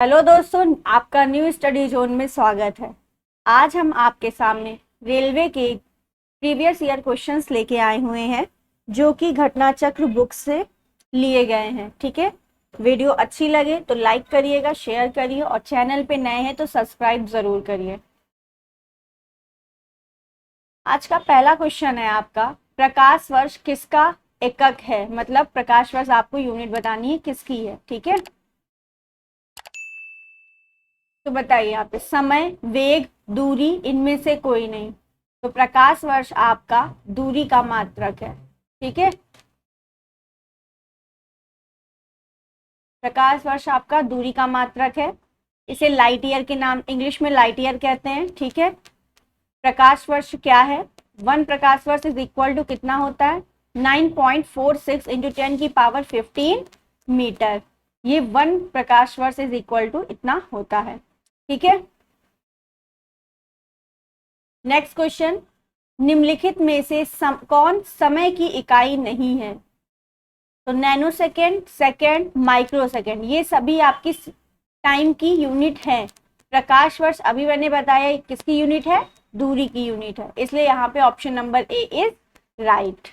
Hello दोस्तों, आपका new study zone में स्वागत है। आज हम आपके सामने रेलवे के प्रीवियस ईयर क्वेश्चंस लेके आए हुए हैं जो कि घटना चक्र बुक से लिए गए हैं। ठीक है, वीडियो अच्छी लगे तो लाइक करिएगा, शेयर करिए और चैनल पे नए हैं तो सब्सक्राइब जरूर करिए। आज का पहला क्वेश्चन है आपका, प्रकाश वर्ष किसका एकक है। मतलब प्रकाश वर्ष आपको यूनिट बतानी है किसकी है। ठीक है, तो बताइए यहाँ पे समय, वेग, दूरी, इनमें से कोई नहीं। तो प्रकाश वर्ष आपका दूरी का मात्रक है। ठीक है, प्रकाश वर्ष आपका दूरी का मात्रक है। इसे लाइट ईयर के नाम, इंग्लिश में लाइट ईयर कहते हैं। ठीक है, प्रकाश वर्ष क्या है? 1 प्रकाश वर्ष इज इक्वल टू कितना होता है? 9.46 इंटू 10⁻15 मीटर। ये 1 प्रकाश वर्ष इज इक्वल टू इतना होता है। ठीक है, नेक्स्ट क्वेश्चन, निम्नलिखित में से कौन समय की इकाई नहीं है? तो nano second, second, micro second, ये सभी आपकी टाइम की यूनिट है। प्रकाश वर्ष अभी मैंने बताया किसकी यूनिट है? दूरी की यूनिट है, इसलिए यहाँ पे option number A is right.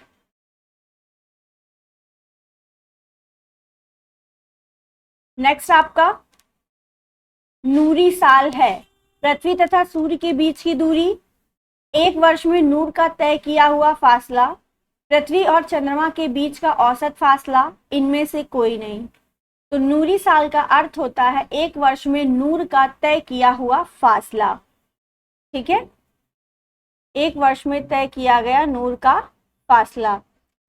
Next आपका नूरी साल है। पृथ्वी तथा सूर्य के बीच की दूरी, एक वर्ष में नूर का तय किया हुआ फासला, पृथ्वी और चंद्रमा के बीच का औसत फासला, इनमें से कोई नहीं। तो नूरी साल का अर्थ होता है एक वर्ष में नूर का तय किया हुआ फासला। ठीक है, एक वर्ष में तय किया गया नूर का फासला,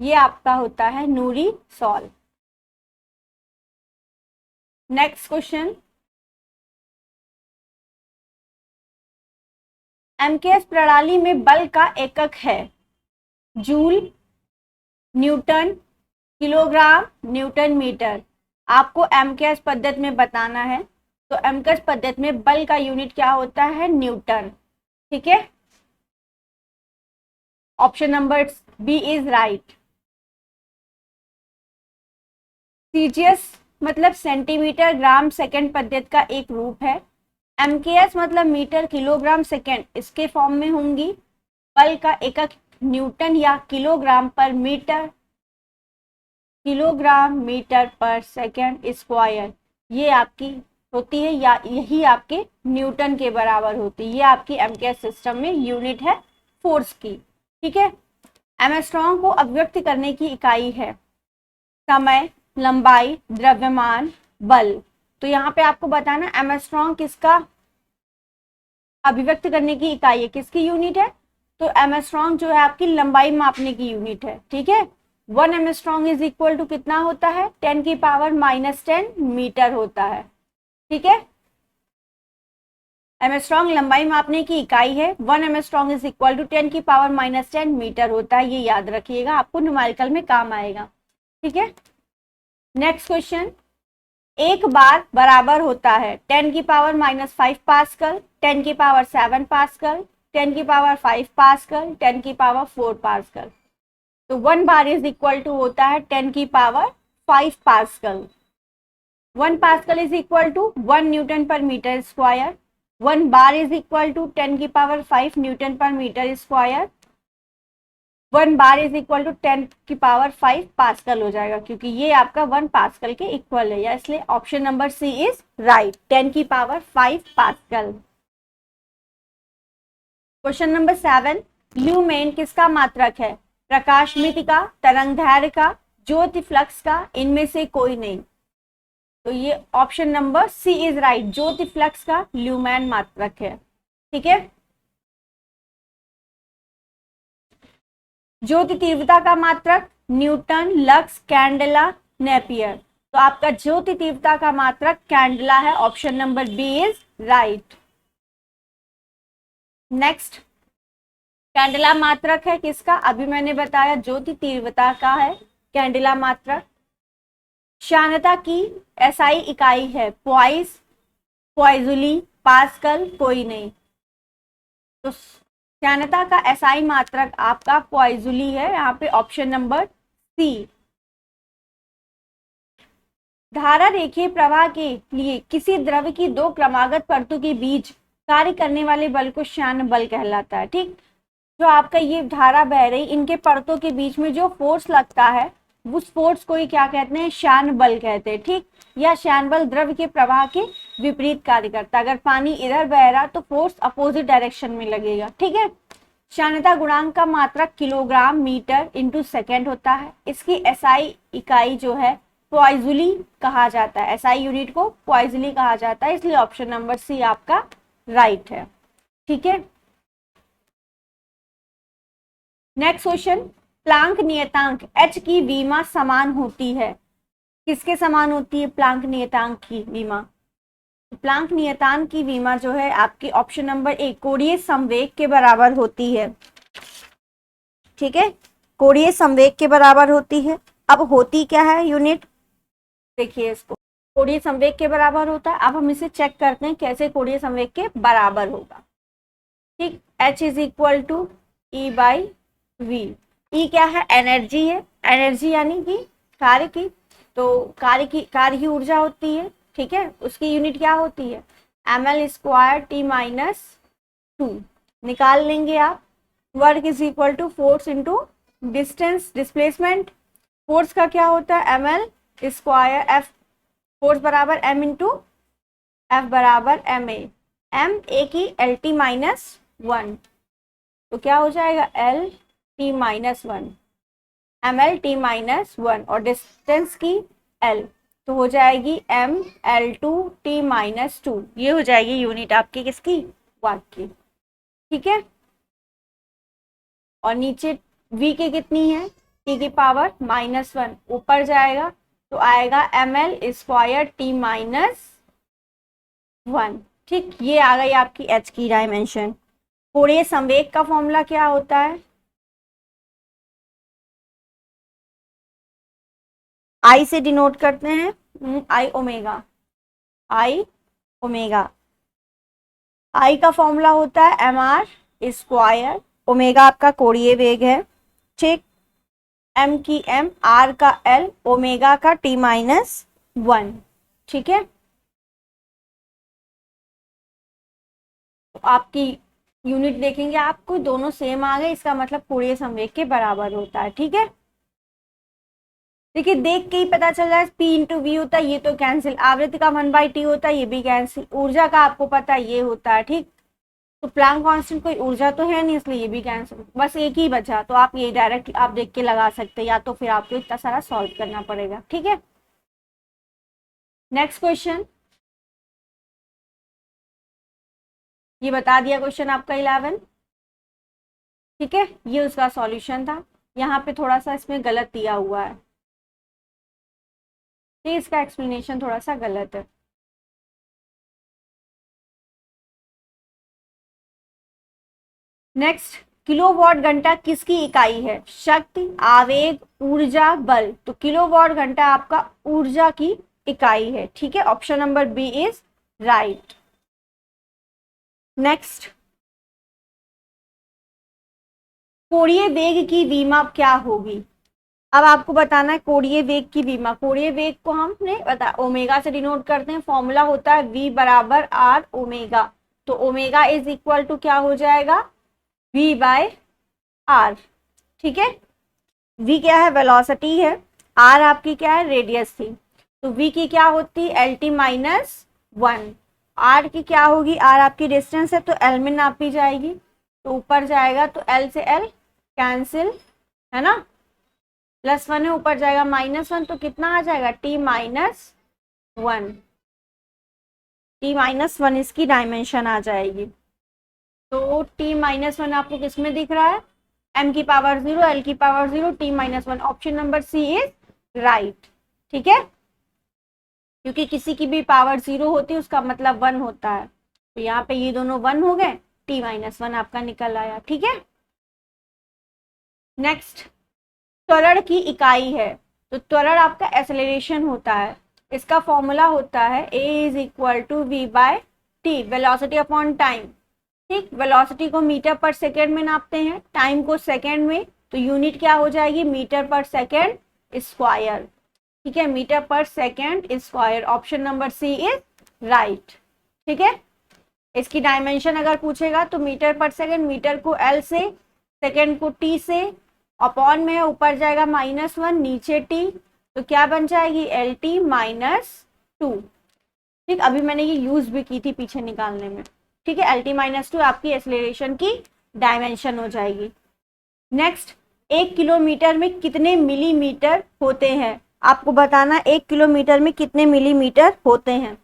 ये आपका होता है नूरी साल। नेक्स्ट क्वेश्चन, एमकेएस प्रणाली में बल का एकक है joule, newton, kilogram, newton metre. आपको एमकेएस पद्धति में बताना है, तो एमकेएस पद्धति में बल का यूनिट क्या होता है? न्यूटन। ठीक है, option number B is right. CGS मतलब सेंटीमीटर ग्राम सेकंड पद्धति का एक रूप है। एमकेएस मतलब मीटर किलोग्राम सेकंड, इसके फॉर्म में होंगी। बल का एकक न्यूटन या किलोग्राम पर मीटर, किलोग्राम मीटर पर सेकंड स्क्वायर, ये आपकी होती है, या यही आपके न्यूटन के बराबर होती है। ये आपकी एमकेएस सिस्टम में यूनिट है फोर्स की। ठीक है, एमस्ट्रॉन्ग को अभिव्यक्त करने की इकाई है समय, लंबाई, द्रव्यमान, बल। तो यहाँ पे आपको बताना एमस्ट्रॉन्ग किसका अभिव्यक्त करने की इकाई है, किसकी यूनिट है? तो एमस्ट्रॉन्ग जो है आपकी लंबाई मापने की यूनिट है। ठीक है, 1 एमस्ट्रॉन्ग इज इक्वल टू कितना होता है? 10⁻⁻10 मीटर होता है। ठीक है, एमस्ट्रॉन्ग लंबाई मापने की इकाई है। 1 angstrom is equal to 10⁻10 metre होता है। ये याद रखिएगा, आपको न्यूमेरिकल में काम आएगा। ठीक है, नेक्स्ट क्वेश्चन, एक बार बराबर होता है 10⁻⁻5 पास्कल, 10⁻7 पास्कल, 10⁻5 पास्कल, 10⁻4 पास्कल। तो 1 बार इज इक्वल टू होता है 10⁻5 pascal. 1 pascal is equal to 1 newton per metre square. 1 bar is equal to 10⁻5 newton per metre square. 1 bar is equal to 10⁻5 pascal हो जाएगा, क्योंकि ये आपका 1 पास्कल के equal है, या इसलिए option number C is right, 10⁻5 pascal. Question number 7, lumen किसका मात्रक है? प्रकाश मिति का, तरंगदैर्घ्य का, ज्योति फ्लक्स का, इनमें से कोई नहीं। तो ये option number C is right, ज्योति फ्लक्स का ल्यूमेन मात्रक है। ठीक है, ज्योति तीव्रता का मात्रक न्यूटन, लक्स, कैंडेला, नेपियर। तो आपका ज्योति तीव्रता का मात्रक कैंडेला है, option number B is right. Next, candela मात्रक है किसका? अभी मैंने बताया ज्योति तीव्रता का है कैंडेला मात्रक। श्यानता की एसआई इकाई है पॉइस, पॉइजुली, पास्कल, कोई नहीं। तो श्यानता का एसआई मात्रक आपका पॉइजुली है, यहाँ पे ऑप्शन नंबर सी। धारा रेखीय प्रवाह के लिए किसी द्रव की दो क्रमागत परतों के बीच कार्य करने वाले बल को श्यान बल कहलाता है। ठीक, जो आपका ये धारा बह रही, इनके परतों के बीच में जो फोर्स लगता है उस फोर्स को ही क्या कहते हैं, श्यान बल कहते हैं। ठीक, या श्यान बल द्रव के प्रवाह के विपरीत कार्य करता है। अगर पानी इधर बह रहा तो फोर्स अपोजिट डायरेक्शन में लगेगा। ठीक है, श्यानता गुणांक का मात्रक किलोग्राम मीटर इंटू सेकेंड होता है। इसकी एसआई इकाई जो है पॉइजली कहा जाता है, एसआई यूनिट को पॉइजली कहा जाता है, इसलिए ऑप्शन नंबर सी आपका राइट है। ठीक है, नेक्स्ट क्वेश्चन, प्लांक नियतांक h की विमा समान होती है, किसके समान होती है प्लांक नियतांक की विमा? प्लांक नियतांक की विमा जो है आपकी ऑप्शन नंबर ए कोणीय संवेग के बराबर होती है। ठीक है, कोणीय संवेग के बराबर होती है। अब होती क्या है यूनिट, देखिए इसको कोणीय संवेग के बराबर होता है। अब हम इसे चेक करते हैं कैसे कोणीय संवेग के बराबर होगा। ठीक, h is equal to E by V. E क्या है, एनर्जी है, एनर्जी यानी कि कार्य की, तो कार्य की ऊर्जा होती है। ठीक है, उसकी यूनिट क्या होती है, ml स्क्वायर टी माइनस 2 निकाल लेंगे आप। Work is equal to force into distance, displacement. Force का क्या होता है, ml स्क्वायर एफ, फोर्स बराबर m इंटू एफ बराबर ma, m a की एल टी माइनस 1, तो क्या हो जाएगा L T minus 1, ml t minus 1 और डिस्टेंस की l, तो हो जाएगी m l2 t माइनस 2। ये हो जाएगी यूनिट आपकी किसकी, वाट की। ठीक है, और नीचे v के कितनी है, t की पावर -1, ऊपर जाएगा तो आएगा ml स्क्वायर t माइनस 1। ठीक, ये आ गई आपकी h की डायमेंशन। कोणीय संवेग का फॉर्मूला क्या होता है, आई से डिनोट करते हैं, आई ओमेगा, आई ओमेगा। आई का फॉर्मूला होता है एम आर स्क्वायर, ओमेगा आपका कोणीय वेग है। ठीक, एम की एम, आर का एल, ओमेगा का टी माइनस 1। ठीक है, तो आपकी यूनिट देखेंगे आपको दोनों सेम आ गए, इसका मतलब कोणीय संवेग के बराबर होता है। ठीक है, देखिए देख के ही पता चल रहा है, P इंटू वी होता है, ये तो कैंसिल, आवृत्ति का 1/t होता है, ये भी कैंसिल, ऊर्जा का आपको पता है ये होता है। ठीक, तो प्लांक कांस्टेंट कोई ऊर्जा तो है नहीं, इसलिए ये भी कैंसिल, बस एक ही बचा, तो आप ये डायरेक्ट आप देख के लगा सकते हैं, या तो फिर आपको इतना सारा सॉल्व करना पड़ेगा। ठीक है, नेक्स्ट क्वेश्चन, ये बता दिया क्वेश्चन आपका 11। ठीक है, ये उसका सॉल्यूशन था, यहाँ पे थोड़ा सा इसमें गलत दिया हुआ है, इसका एक्सप्लेनेशन थोड़ा सा गलत है। नेक्स्ट, किलोवाट घंटा किसकी इकाई है, शक्ति, आवेग, ऊर्जा, बल। तो किलोवाट घंटा आपका ऊर्जा की इकाई है। ठीक है, option number B is right. Next, कोणीय वेग की विमा क्या होगी? अब आपको बताना है कोणीय वेग की विमा। कोणीय वेग को हमने बता ओमेगा से डिनोट करते हैं, फॉर्मूला होता है v बराबर आर ओमेगा। तो ओमेगा इज इक्वल टू क्या हो जाएगा, v बाय आर। ठीक है, v क्या है, वेलोसिटी है, r आपकी क्या है, रेडियस थी, तो v की क्या होती है, एल टी माइनस 1। r की क्या होगी, r आपकी डिस्टेंस है, तो l में नापी जाएगी, तो ऊपर जाएगा तो l से l कैंसिल, है ना, +1 है, ऊपर जाएगा -1, तो कितना आ जाएगा, t माइनस 1, t माइनस 1 इसकी डायमेंशन आ जाएगी। तो t माइनस 1 आपको किसमें दिख रहा है, m की पावर 0, l की power 0, t minus 1, option number C is right. ठीक है, क्योंकि किसी की भी पावर 0 होती है उसका मतलब 1 होता है, तो यहाँ पे ये दोनों 1 हो गए, t माइनस 1 आपका निकल आया। ठीक है, नेक्स्ट, त्वरण की इकाई है, तो त्वरण आपका एक्सेलरेशन होता है, इसका फॉर्मूला होता है a is equal to V by T, velocity upon time. ठीक, वेलोसिटी को मीटर पर सेकेंड में नापते हैं, टाइम को सेकेंड में, तो यूनिट क्या हो जाएगी, मीटर पर सेकेंड स्क्वायर। ठीक है, मीटर पर second square, option number C is right. ठीक है, इसकी डायमेंशन अगर पूछेगा तो मीटर पर सेकेंड, मीटर को एल से, सेकेंड को टी से, अपॉन में ऊपर जाएगा -1, नीचे टी, तो क्या बन जाएगी एल टी -2। ठीक, अभी मैंने ये यूज भी की थी पीछे निकालने में। ठीक है, एल टी -2 आपकी एक्सेलरेशन की डायमेंशन हो जाएगी। नेक्स्ट, 1 किलोमीटर में कितने मिलीमीटर होते हैं, आपको बताना 1 किलोमीटर में कितने मिलीमीटर होते हैं।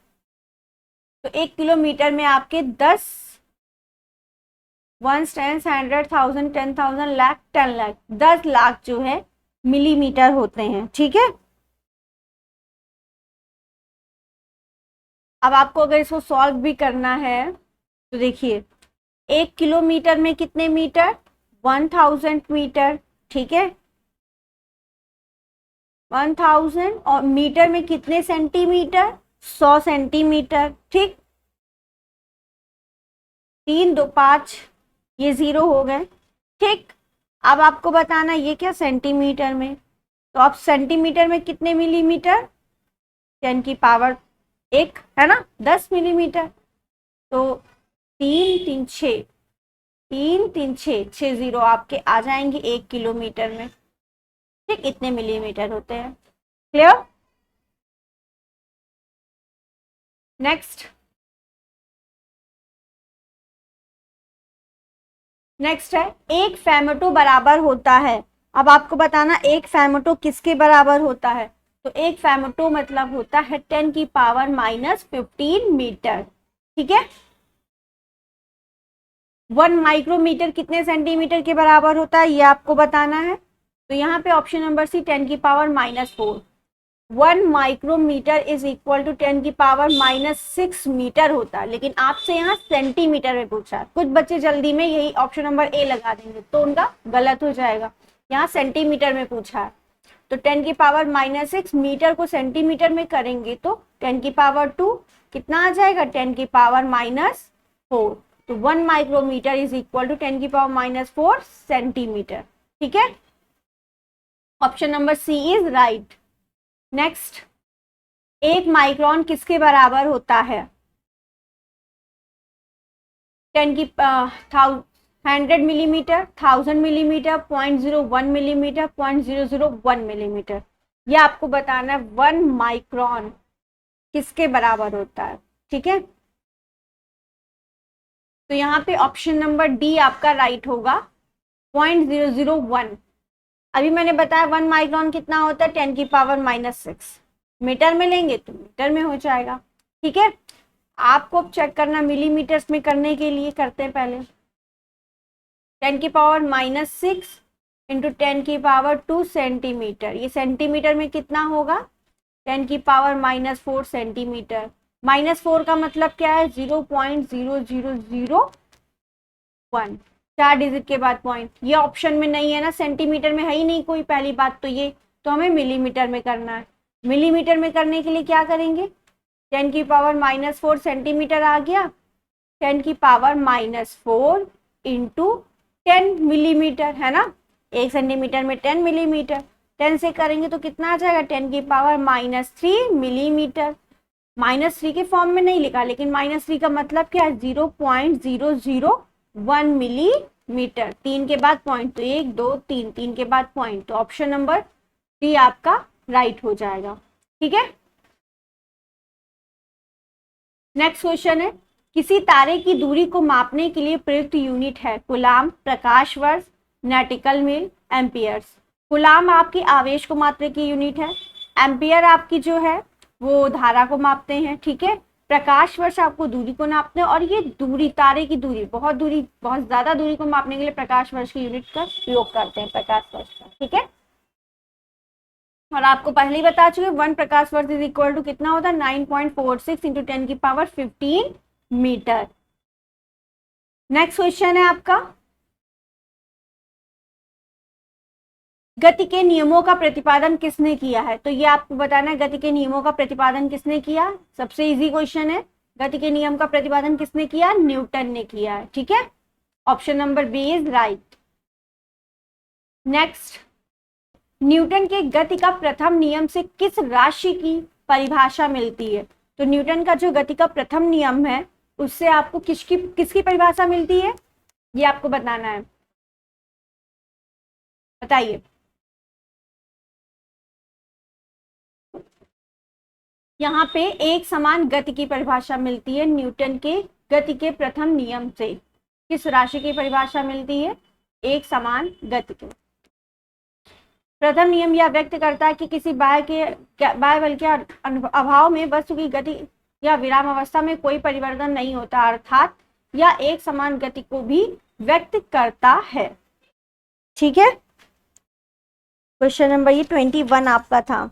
तो 1 किलोमीटर में आपके 10, 1, 10, 100, 1000, 10,000, लाख, 10 लाख, 10 लाख जो है मिलीमीटर होते हैं। ठीक है, अब आपको अगर इसको सॉल्व भी करना है तो देखिए 1 किलोमीटर में कितने मीटर, 1000 मीटर। ठीक है, 1000, और मीटर में कितने सेंटीमीटर, 100 सेंटीमीटर। ठीक, 3, 2, 5, ये 0 हो गए। ठीक, अब आपको बताना ये क्या सेंटीमीटर में, तो आप सेंटीमीटर में कितने मिलीमीटर, 10 की पावर 1 है ना, 10 मिलीमीटर। तो 3, 3, 6, 3, 3, 6, 6 0 आपके आ जाएंगे 1 किलोमीटर में। ठीक, इतने मिलीमीटर होते हैं। क्लियर। नेक्स्ट, नेक्स्ट है एक फेमेटो बराबर होता है। अब आपको बताना एक फेमेटो किसके बराबर होता है, तो एक फेमेटो मतलब होता है 10 की पावर -15 मीटर। ठीक है, 1 माइक्रोमीटर कितने सेंटीमीटर के बराबर होता है, ये आपको बताना है। तो यहाँ पे ऑप्शन नंबर सी 10 की power -4, 1 micrometre is equal to 10 की पावर -6 मीटर होता है, लेकिन आपसे यहाँ सेंटीमीटर में पूछा है। कुछ बच्चे जल्दी में यही ऑप्शन नंबर ए लगा देंगे तो उनका गलत हो जाएगा, यहाँ सेंटीमीटर में पूछा है। तो 10 की पावर -6 मीटर को सेंटीमीटर में करेंगे तो 10 की पावर 2 कितना आ जाएगा, 10 की पावर -4। तो 1 माइक्रोमीटर इज इक्वल टू 10 की पावर -4 सेंटीमीटर। ठीक है, option number C is right. Next, 1 micron किसके बराबर होता है, 10 की 100 मिलीमीटर, 1000 मिलीमीटर, 0.01 मिलीमीटर, 0.001 मिलीमीटर। ये आपको बताना है 1 माइक्रोन किसके बराबर होता है। ठीक है, तो यहाँ पे ऑप्शन नंबर डी आपका राइट होगा, 0.001। अभी मैंने बताया 1 माइक्रोन कितना होता है, 10 की पावर -6। मीटर में लेंगे तो मीटर में हो जाएगा। ठीक है, आपको चेक करना मिलीमीटर्स में करने के लिए करते हैं पहले। 10 की पावर -6 इंटू 10 की पावर 2 सेंटीमीटर, ये सेंटीमीटर में कितना होगा, 10 की पावर -4 सेंटीमीटर। -4 का मतलब क्या है, 0.0001, 4 डिजिट के बाद पॉइंट। ये ऑप्शन में नहीं है ना, सेंटीमीटर में है ही नहीं कोई, पहली बात तो ये, तो हमें मिलीमीटर में करना है। मिलीमीटर में करने के लिए क्या करेंगे, 10 की पावर -4 सेंटीमीटर आ गया, 10 की पावर -4 इंटू 10 मिलीमीटर है ना, 1 सेंटीमीटर में 10 मिलीमीटर, 10 से करेंगे तो कितना आ जाएगा, 10 की पावर -3 मिलीमीटर। -3 के फॉर्म में नहीं लिखा, लेकिन -3 का मतलब क्या है, 0.001 मिलीमीटर। 3 के बाद पॉइंट, तो 1, 2, 3, 3 के बाद पॉइंट, तो ऑप्शन नंबर डी आपका राइट हो जाएगा। ठीक है, नेक्स्ट क्वेश्चन है, किसी तारे की दूरी को मापने के लिए प्रयुक्त यूनिट है कूलाम, प्रकाश वर्ष, नैटिकल मील, एम्पियर्स। कूलाम आपकी आवेश को मापने की यूनिट है, एम्पियर आपकी जो है वो धारा को मापते हैं। ठीक है, प्रकाश वर्ष आपको दूरी को नापते हैं, और ये दूरी, तारे की दूरी, बहुत ज्यादा दूरी को मापने के लिए प्रकाश वर्ष की यूनिट का उपयोग करते हैं, प्रकाश वर्ष का। ठीक है, और आपको पहले ही बता चुके 1 प्रकाश वर्ष इज इक्वल टू कितना होता है, 9.46 इंटू 10 की पावर 15 मीटर। नेक्स्ट क्वेश्चन है आपका, गति के नियमों का प्रतिपादन किसने किया है, तो ये आपको बताना है गति के नियमों का प्रतिपादन किसने किया। सबसे इजी क्वेश्चन है, गति के नियम का प्रतिपादन किसने किया, न्यूटन ने किया है। ठीक है, option number B is right. Next, newton के गति का प्रथम नियम से किस राशि की परिभाषा मिलती है? तो न्यूटन का जो गति का प्रथम नियम है उससे आपको किसकी परिभाषा मिलती है, ये आपको बताना है। बताइए। यहाँ पे एक समान गति की परिभाषा मिलती है न्यूटन के गति के प्रथम नियम से। किस राशि की परिभाषा मिलती है? एक समान गति के। प्रथम नियम यह व्यक्त करता है कि किसी बाह्य बल के अभाव में वस्तु की गति या विराम अवस्था में कोई परिवर्तन नहीं होता, अर्थात यह एक समान गति को भी व्यक्त करता है। ठीक है, क्वेश्चन नंबर ये 21 आपका था।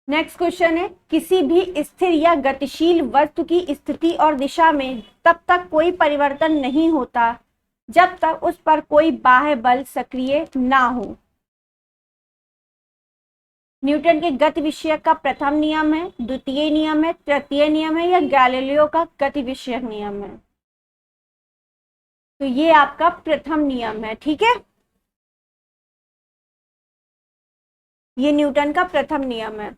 नेक्स्ट क्वेश्चन है, किसी भी स्थिर या गतिशील वस्तु की स्थिति और दिशा में तब तक कोई परिवर्तन नहीं होता जब तक उस पर कोई बाह्य बल सक्रिय ना हो। न्यूटन के गति विषयक का प्रथम नियम है, द्वितीय नियम है, तृतीय नियम है या गैलीलियो का गति विषयक नियम है? तो ये आपका प्रथम नियम है। ठीक है, ये न्यूटन का प्रथम नियम है।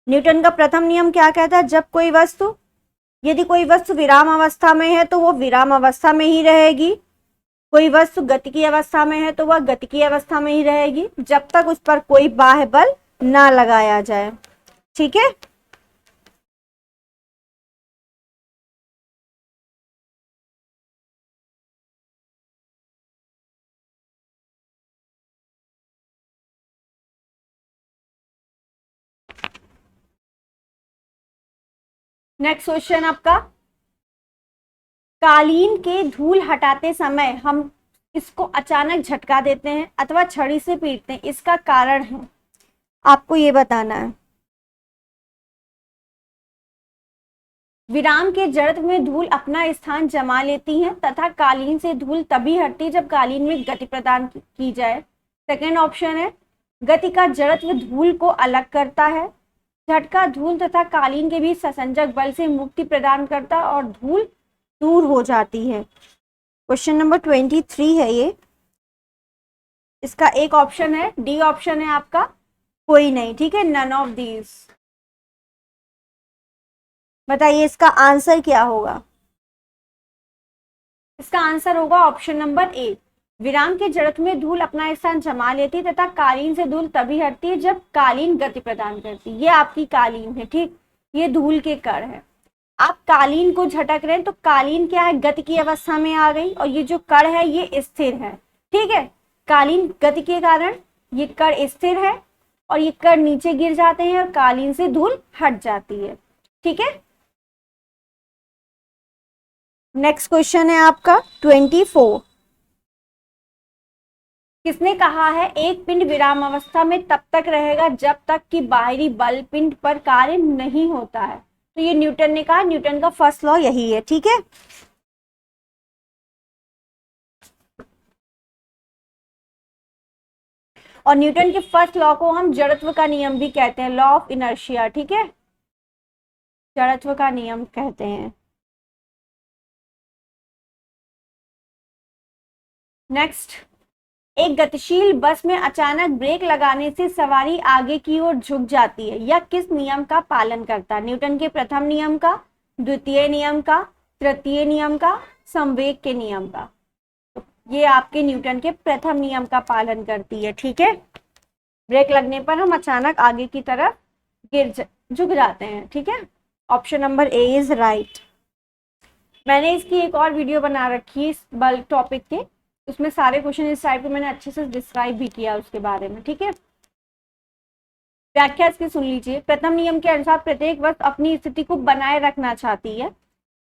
न्यूटन का प्रथम नियम क्या कहता है? यदि कोई वस्तु विराम अवस्था में है तो वो विराम अवस्था में ही रहेगी, कोई वस्तु गति की अवस्था में है तो वह गति की अवस्था में ही रहेगी जब तक उस पर कोई बाह्य बल ना लगाया जाए। ठीक है, नेक्स्ट क्वेश्चन आपका, कालीन के धूल हटाते समय हम इसको अचानक झटका देते हैं अथवा छड़ी से पीटते हैं, इसका कारण है, आपको ये बताना है। विराम के जड़त्व में धूल अपना स्थान जमा लेती है तथा कालीन से धूल तभी हटती जब कालीन में गति प्रदान की जाए। सेकेंड ऑप्शन है, गति का जड़त्व धूल को अलग करता है, झटका धूल तथा कालीन के बीच संसंजक बल से मुक्ति प्रदान करता और धूल दूर हो जाती है। क्वेश्चन नंबर 23 है ये। इसका एक ऑप्शन है, डी ऑप्शन है आपका, कोई नहीं। ठीक है, नन ऑफ दीज। बताइए इसका आंसर क्या होगा? इसका आंसर होगा ऑप्शन नंबर ए, विराम के जड़त्व में धूल अपना स्थान जमा लेती तथा कालीन से धूल तभी हटती है जब कालीन गति प्रदान करती। ये आपकी कालीन है, ठीक, ये धूल के कण है। आप कालीन को झटक रहे हैं तो कालीन क्या है? गति की अवस्था में आ गई और ये जो कण है ये स्थिर है। ठीक है, कालीन गति के कारण ये कण स्थिर है और ये कण नीचे गिर जाते हैं और कालीन से धूल हट जाती है। ठीक है, नेक्स्ट क्वेश्चन है आपका 24। किसने कहा है एक पिंड विराम अवस्था में तब तक रहेगा जब तक कि बाहरी बल पिंड पर कार्य नहीं होता है? तो ये न्यूटन ने कहा, न्यूटन का फर्स्ट लॉ यही है। ठीक है, और न्यूटन के फर्स्ट लॉ को हम जड़त्व का नियम भी कहते हैं, लॉ ऑफ इनर्शिया। ठीक है, जड़त्व का नियम कहते हैं। नेक्स्ट, एक गतिशील बस में अचानक ब्रेक लगाने से सवारी आगे की ओर झुक जाती है, यह किस नियम का पालन करता है? न्यूटन के प्रथम नियम का, द्वितीय नियम का, तृतीय नियम का, संवेग के नियम का? ये आपके न्यूटन के प्रथम नियम का पालन करती है। ठीक है, ब्रेक लगने पर हम अचानक आगे की तरफ झुक जाते हैं। ठीक है, option number A is right. मैंने इसकी एक और वीडियो बना रखी है इस बल टॉपिक के, उसमें सारे क्वेश्चन इस टाइप के मैंने अच्छे से डिस्क्राइब भी किया उसके बारे में। ठीक है, व्याख्या इसकी सुन लीजिए। प्रथम नियम के अनुसार प्रत्येक वस्तु अपनी स्थिति को बनाए रखना चाहती है,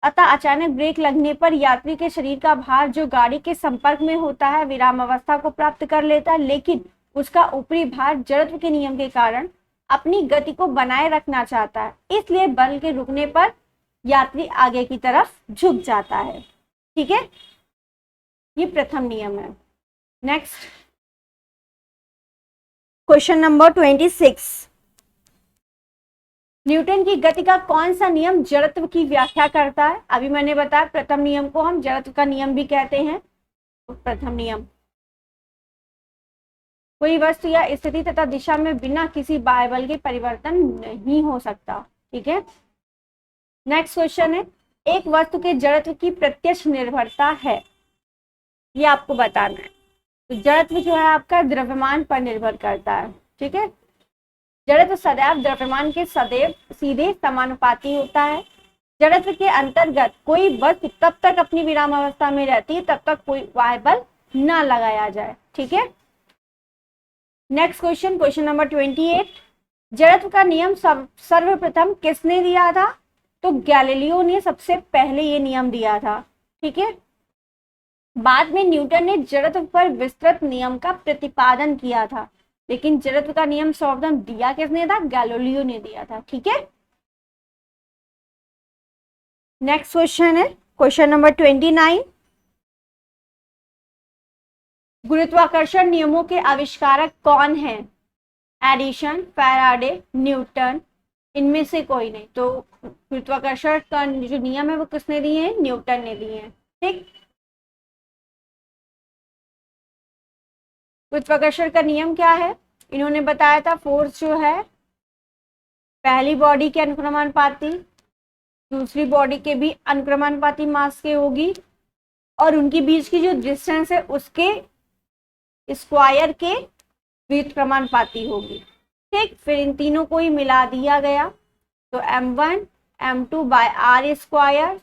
अतः अचानक ब्रेक लगने पर यात्री के शरीर का भार जो गाड़ी के संपर्क में होता है विराम अवस्था को प्राप्त कर लेता है, लेकिन उसका ऊपरी भार जड़त्व के नियम के कारण अपनी गति को बनाए रखना चाहता है, इसलिए बल के रुकने पर यात्री आगे की तरफ झुक जाता है। ठीक है, ये प्रथम नियम है। Next, question number 26। न्यूटन की गति का कौन सा नियम जड़त्व की व्याख्या करता है? अभी मैंने बताया प्रथम नियम को हम जड़त्व का नियम भी कहते हैं। तो प्रथम नियम, कोई वस्तु या स्थिति तथा दिशा में बिना किसी बाह्य बल के परिवर्तन नहीं हो सकता। ठीक है, नेक्स्ट क्वेश्चन है, एक वस्तु के जड़त्व की प्रत्यक्ष निर्भरता है, ये आपको बताना है। तो जड़त्व जो है आपका द्रव्यमान पर निर्भर करता है। ठीक है, जड़त्व सदैव द्रव्यमान के सदैव सीधे समानुपाती होता है। जड़त्व के अंतर्गत कोई वस्तु तब तक अपनी विराम अवस्था में रहती है तब तक कोई बाह्य बल न लगाया जाए। ठीक है, नेक्स्ट क्वेश्चन, क्वेश्चन नंबर 28, जड़त्व का नियम सर्वप्रथम किसने दिया था? तो गैलीलियो ने सबसे पहले ये नियम दिया था। ठीक है, बाद में न्यूटन ने जड़त्व पर विस्तृत नियम का प्रतिपादन किया था, लेकिन जड़त्व का नियम सर्वप्रथम दिया किसने था? गैलीलियो ने दिया था। ठीक है, नेक्स्ट क्वेश्चन है क्वेश्चन नंबर 29, गुरुत्वाकर्षण नियमों के आविष्कारक कौन है? एडिशन, फैराडे, न्यूटन, इनमें से कोई नहीं। तो गुरुत्वाकर्षण का जो नियम है वो किसने दिए हैं? न्यूटन ने दिए हैं। ठीक, गुरुत्वाकर्षण का नियम क्या है? इन्होंने बताया था फोर्स जो है पहली बॉडी के अनुक्रमानुपाती दूसरी बॉडी के भी अनुक्रमानुपाती मास के होगी, और उनके बीच की जो डिस्टेंस है उसके स्क्वायर के व्युत्क्रमानुपाती होगी। ठीक, फिर इन तीनों को ही मिला दिया गया, तो m1 m2 bye R square,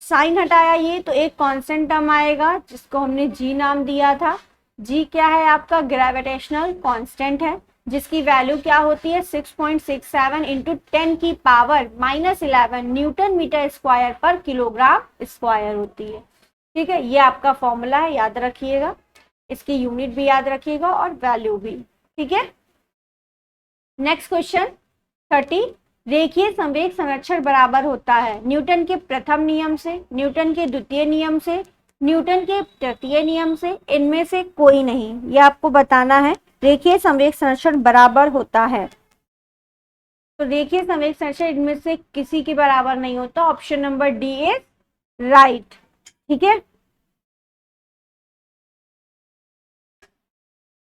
sign हटाया ये तो एक कांस्टेंट टर्म आएगा जिसको हमने जी नाम दिया था। जी क्या है? आपका ग्रेविटेशनल कांस्टेंट है, जिसकी वैल्यू क्या होती है? 6.67 इंटू 10 की पावर -11 न्यूटन मीटर स्क्वायर पर किलोग्राम स्क्वायर होती है। ठीक है, ये आपका फॉर्मूला है, याद रखिएगा, इसकी यूनिट भी याद रखिएगा और वैल्यू भी। ठीक है, नेक्स्ट क्वेश्चन 30, रेखीय संवेग संरक्षण बराबर होता है न्यूटन के प्रथम नियम से, न्यूटन के द्वितीय नियम से, न्यूटन के तृतीय नियम से, इनमें से कोई नहीं। ये आपको बताना है, रेखीय संवेग संरक्षण बराबर होता है। तो रेखीय संवेग संरक्षण इनमें से किसी के बराबर नहीं होता। Option number D is right. ठीक है,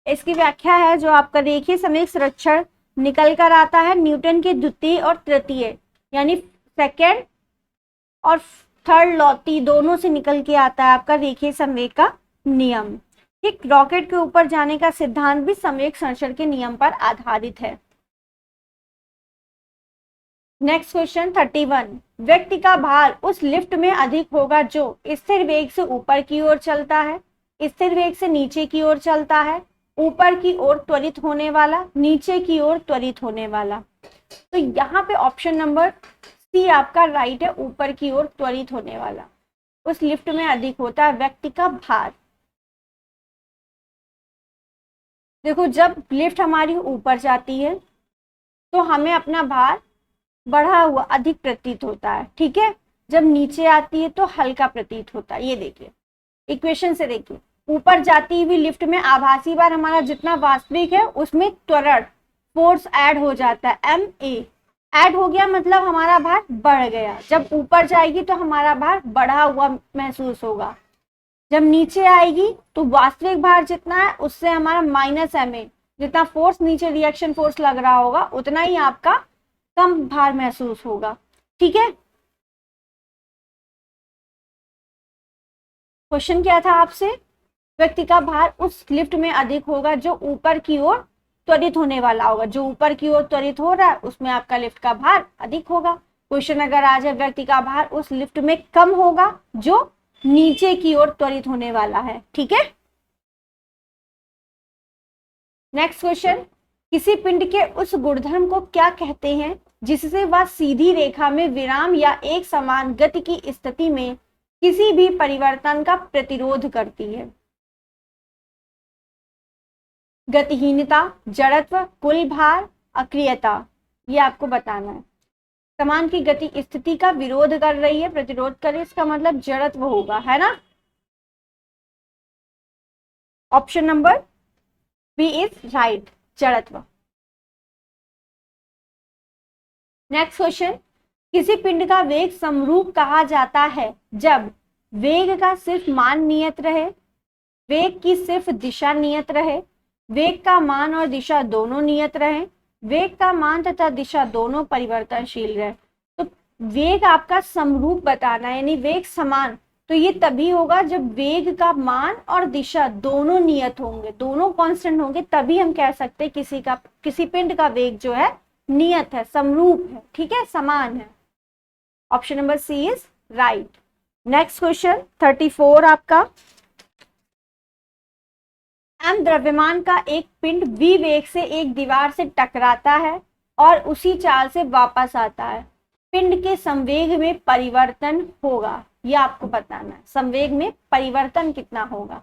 इसकी व्याख्या है जो आपका रेखीय संवेग संरक्षण निकल कर आता है न्यूटन के द्वितीय और तृतीय यानी सेकेंड और थर्ड लॉ दोनों से निकल के आता है आपका रेखीय संवेग का नियम। ठीक, रॉकेट के ऊपर जाने का सिद्धांत भी संवेग संरक्षण के नियम पर आधारित है। नेक्स्ट क्वेश्चन 31, व्यक्ति का भार उस लिफ्ट में अधिक होगा जो स्थिर वेग से ऊपर की ओर चलता है, स्थिर वेग से नीचे की ओर चलता है, ऊपर की ओर त्वरित होने वाला, नीचे की ओर त्वरित होने वाला। तो यहाँ पे ऑप्शन नंबर सी आपका राइट है, ऊपर की ओर त्वरित होने वाला। उस लिफ्ट में अधिक होता है व्यक्ति का भार। देखो, जब लिफ्ट हमारी ऊपर जाती है तो हमें अपना भार बढ़ा हुआ अधिक प्रतीत होता है। ठीक है, जब नीचे आती है तो हल्का प्रतीत होता है। ये देखिए इक्वेशन से, देखिए ऊपर जाती हुई लिफ्ट में आभासी भार हमारा जितना वास्तविक है उसमें त्वरण फोर्स ऐड हो जाता है, एम ए ऐड हो गया, मतलब हमारा भार बढ़ गया। जब ऊपर जाएगी तो हमारा भार बढ़ा हुआ महसूस होगा, जब नीचे आएगी तो वास्तविक भार जितना है उससे हमारा माइनस एम ए, जितना फोर्स नीचे रिएक्शन फोर्स लग रहा होगा उतना ही आपका कम भार महसूस होगा। ठीक है, क्वेश्चन क्या था आपसे? व्यक्ति का भार उस लिफ्ट में अधिक होगा जो ऊपर की ओर त्वरित होने वाला होगा। जो ऊपर की ओर त्वरित हो रहा है उसमें आपका लिफ्ट का भार अधिक होगा। क्वेश्चन अगर आ जाए व्यक्ति का भार उस लिफ्ट में कम होगा जो नीचे की ओर त्वरित होने वाला है। ठीक है, नेक्स्ट क्वेश्चन, किसी पिंड के उस गुणधर्म को क्या कहते हैं जिससे वह सीधी रेखा में विराम या एक समान गति की स्थिति में किसी भी परिवर्तन का प्रतिरोध करती है? गतिहीनता, जड़त्व, कुल भार, अक्रियता, ये आपको बताना है। समान की गति स्थिति का विरोध कर रही है, प्रतिरोध कर रही है, इसका मतलब जड़त्व होगा, है ना। Option number B is right, जड़त्व। नेक्स्ट क्वेश्चन, किसी पिंड का वेग समरूप कहा जाता है जब वेग का सिर्फ मान नियत रहे, वेग की सिर्फ दिशा नियत रहे, वेग का मान और दिशा दोनों नियत रहे, वेग का मान तथा दिशा दोनों परिवर्तनशील रहे। तो वेग आपका समरूप बताना है, यानी वेग समान, तो ये तभी होगा जब वेग का मान और दिशा दोनों नियत होंगे, दोनों कांस्टेंट होंगे, तभी हम कह सकते हैं किसी पिंड का वेग जो है नियत है, समरूप है, ठीक है, समान है। Option number C is right. Next question 34 आपका, एम द्रव्यमान का एक पिंड v वेग से एक दीवार से टकराता है और उसी चाल से वापस आता है, पिंड के संवेग में परिवर्तन होगा, ये आपको बताना है, संवेग में परिवर्तन कितना होगा।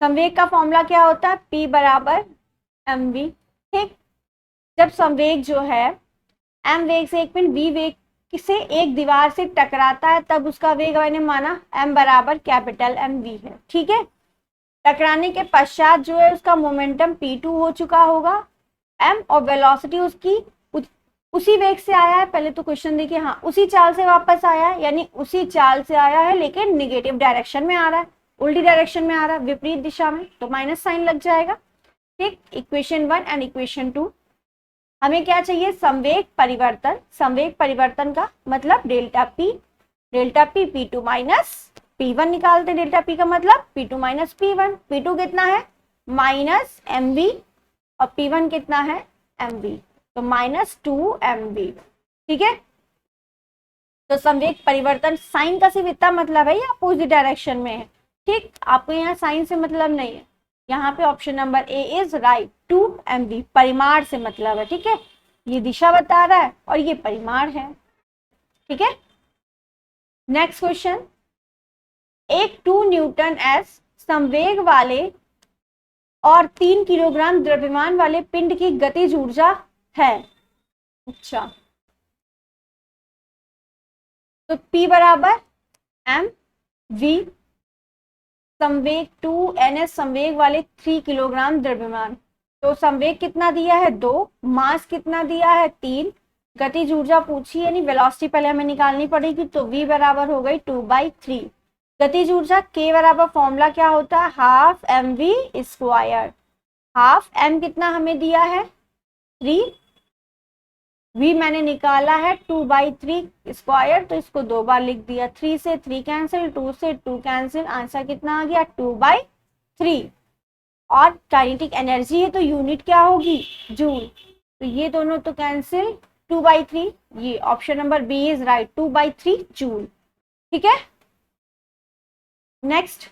संवेग का फॉर्मूला क्या होता है, p बराबर mv, ठीक। जब संवेग जो है m वेग से एक पिंड v वेग से एक दीवार से टकराता है, तब उसका वेग मैंने माना m बराबर कैपिटल mv है, ठीक है। टकराने के पश्चात जो है उसका मोमेंटम p2 हो चुका होगा m, और वेलोसिटी उसकी उसी वेग से आया है, पहले तो क्वेश्चन देखिए, हाँ उसी चाल से वापस आया है, यानी उसी चाल से आया है लेकिन निगेटिव डायरेक्शन में आ रहा है, उल्टी डायरेक्शन में आ रहा है, विपरीत दिशा में, तो माइनस साइन लग जाएगा, ठीक। इक्वेशन 1 एंड इक्वेशन 2, हमें क्या चाहिए, संवेग परिवर्तन। संवेग परिवर्तन का मतलब delta P P2 minus P1 निकालते, डेल्टा पी का मतलब P2 माइनस P1, P2 कितना है माइनस mv और P1 कितना है mv, तो माइनस 2mv, ठीक है। तो संवेग परिवर्तन साइन का सिर्फ इतना मतलब है, ये अपोजिट डायरेक्शन में है, ठीक। आपको यहाँ साइन से मतलब नहीं है, यहाँ पे option number A is right, 2mv परिमाण से मतलब है, ठीक है। ये दिशा बता रहा है और ये परिमाण है, ठीक है। नेक्स्ट क्वेश्चन, एक 2 न्यूटन एस संवेग वाले और 3 किलोग्राम द्रव्यमान वाले पिंड की गतिज ऊर्जा है। अच्छा, तो P बराबर m v, संवेग 2ns संवेग वाले 3 किलोग्राम द्रव्यमान, तो संवेग कितना दिया है 2, मास कितना दिया है 3, गतिज ऊर्जा पूछी यानी वेलोसिटी पहले हमें निकालनी पड़ेगी, तो v बराबर हो गई 2/3। गतिज ऊर्जा k बराबर फॉर्मूला क्या होता है, half mv square, half m कितना हमें दिया है 3, v मैंने निकाला है 2/3 स्क्वायर, तो इसको 2 बार लिख दिया, 3 से 3 कैंसिल, 2 से 2 कैंसिल, आंसर कितना आ गया 2/3। और काइनेटिक एनर्जी है तो यूनिट क्या होगी जूल, तो ये दोनों तो कैंसिल, 2/3, ये option number B is right, 2/3 joule, ठीक है। नेक्स्ट,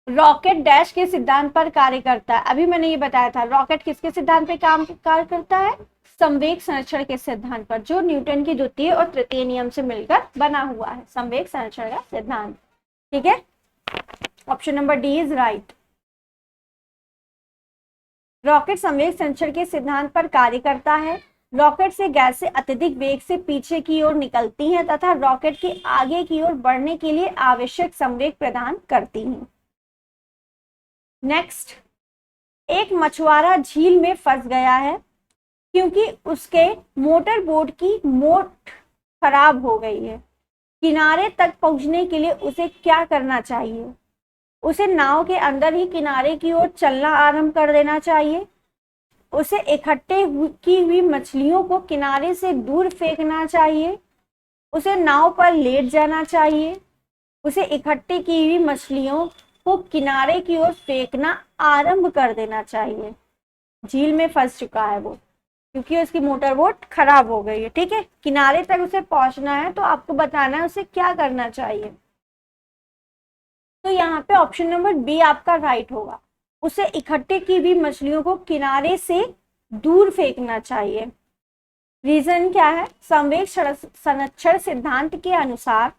रॉकेट डैश के सिद्धांत पर कार्य करता है। अभी मैंने ये बताया था रॉकेट किसके सिद्धांत पे कार्य करता है, संवेग संरक्षण के सिद्धांत पर, जो न्यूटन की द्वितीय और तृतीय नियम से मिलकर बना हुआ है, संवेग संरक्षण का सिद्धांत, ठीक है। Option number D is right. Rocket संवेग संरक्षण के सिद्धांत पर कार्य करता है। रॉकेट से गैसें अत्यधिक वेग से पीछे की ओर निकलती हैं तथा रॉकेट के आगे की ओर बढ़ने के लिए आवश्यक संवेग प्रदान करती हैं। नेक्स्ट, एक मछुआरा झील में फंस गया है क्योंकि उसके मोटर बोट की मोट खराब हो गई है। किनारे तक पहुंचने के लिए उसे क्या करना चाहिए, उसे नाव के अंदर ही किनारे की ओर चलना आरंभ कर देना चाहिए, उसे इकट्ठे की हुई मछलियों को किनारे से दूर फेंकना चाहिए, उसे नाव पर लेट जाना चाहिए, उसे इकट्ठे की हुई मछलियों को किनारे की ओर फेंकना आरंभ कर देना चाहिए। झील में फंस चुका है वो क्योंकि उसकी मोटर बोट खराब हो गई है, ठीक है। किनारे तक उसे पहुंचना है तो आपको बताना है उसे क्या करना चाहिए, तो यहाँ पे ऑप्शन नंबर बी आपका राइट होगा, उसे इकट्ठे की हुई मछलियों को किनारे से दूर फेंकना चाहिए। रीजन क्या है, संवेग संरक्षण सिद्धांत के अनुसार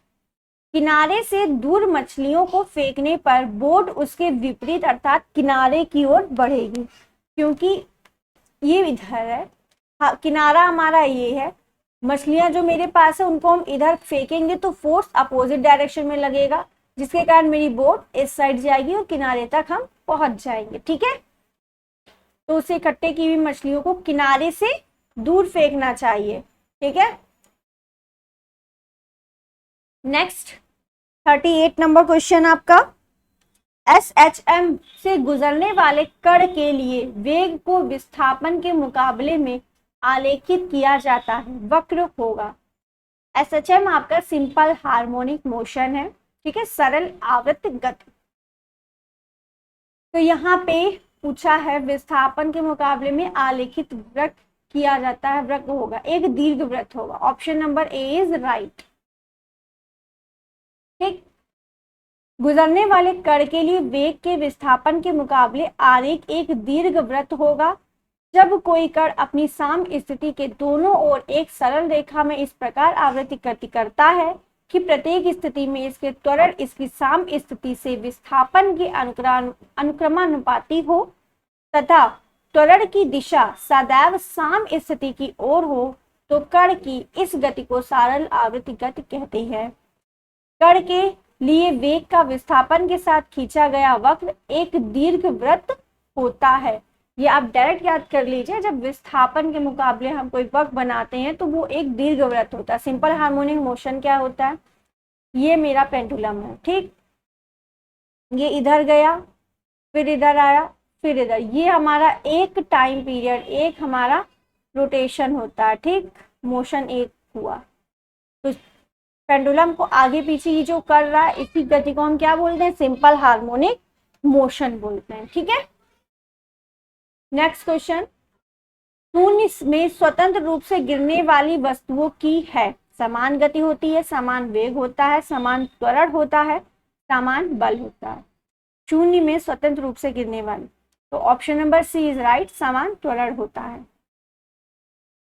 किनारे से दूर मछलियों को फेंकने पर बोट उसके विपरीत अर्थात किनारे की ओर बढ़ेगी, क्योंकि ये इधर है, हाँ, किनारा हमारा ये है, मछलियां जो मेरे पास है उनको हम इधर फेंकेंगे तो फोर्स अपोजिट डायरेक्शन में लगेगा, जिसके कारण मेरी बोट इस साइड जाएगी और किनारे तक हम पहुंच जाएंगे, ठीक है। तो उसे इकट्ठे की हुई मछलियों को किनारे से दूर फेंकना चाहिए। ठीक है, नेक्स्ट 38 नंबर क्वेश्चन आपका, SHM से गुजरने वाले कण के लिए वेग को विस्थापन के मुकाबले में आलेखित किया जाता है, वक्र होगा। SHM आपका सिंपल हार्मोनिक मोशन है, ठीक है, सरल आवर्त गति। तो यहाँ पे पूछा है विस्थापन के मुकाबले में आलेखित वक्र किया जाता है, वक्र होगा, एक दीर्घ वृत्त होगा। Option number A is right. ठीक, गुजरने वाले कण के लिए वेग के विस्थापन के मुकाबले आरेख एक दीर्घ वृत्त होगा। जब कोई कण अपनी साम स्थिति के दोनों ओर एक सरल रेखा में इस प्रकार आवृत्ति करता है कि प्रत्येक स्थिति में इसके त्वरण इसकी साम स्थिति से विस्थापन के अनुक्रमानुपाती हो तथा त्वरण की दिशा सदैव साम स्थिति की ओर हो, तो कण की इस गति को सरल आवृत्ति गति कहते हैं। कण के लिए वेग का विस्थापन के साथ खींचा गया वक्र एक दीर्घ वृत्त होता है। ये आप डायरेक्ट याद कर लीजिए, जब विस्थापन के मुकाबले हम कोई वक्र बनाते हैं तो वो एक दीर्घ वृत्त होता है। सिंपल हार्मोनिक मोशन क्या होता है, ये मेरा पेंडुलम है, ठीक, ये इधर गया फिर इधर आया फिर इधर, ये हमारा एक टाइम पीरियड, एक हमारा रोटेशन होता है, ठीक, मोशन एक हुआ। तो पेंडुलम को आगे पीछे ये जो कर रहा है इसी गति को हम क्या बोलते हैं, सिंपल हार्मोनिक मोशन बोलते हैं। ठीक है, नेक्स्ट क्वेश्चन, शून्य में स्वतंत्र रूप से गिरने वाली वस्तुओं की है समान गति होती है, समान वेग होता है, समान त्वरण होता है, समान बल होता है। शून्य में स्वतंत्र रूप से गिरने वाली, तो option number C is right, समान त्वरण होता है।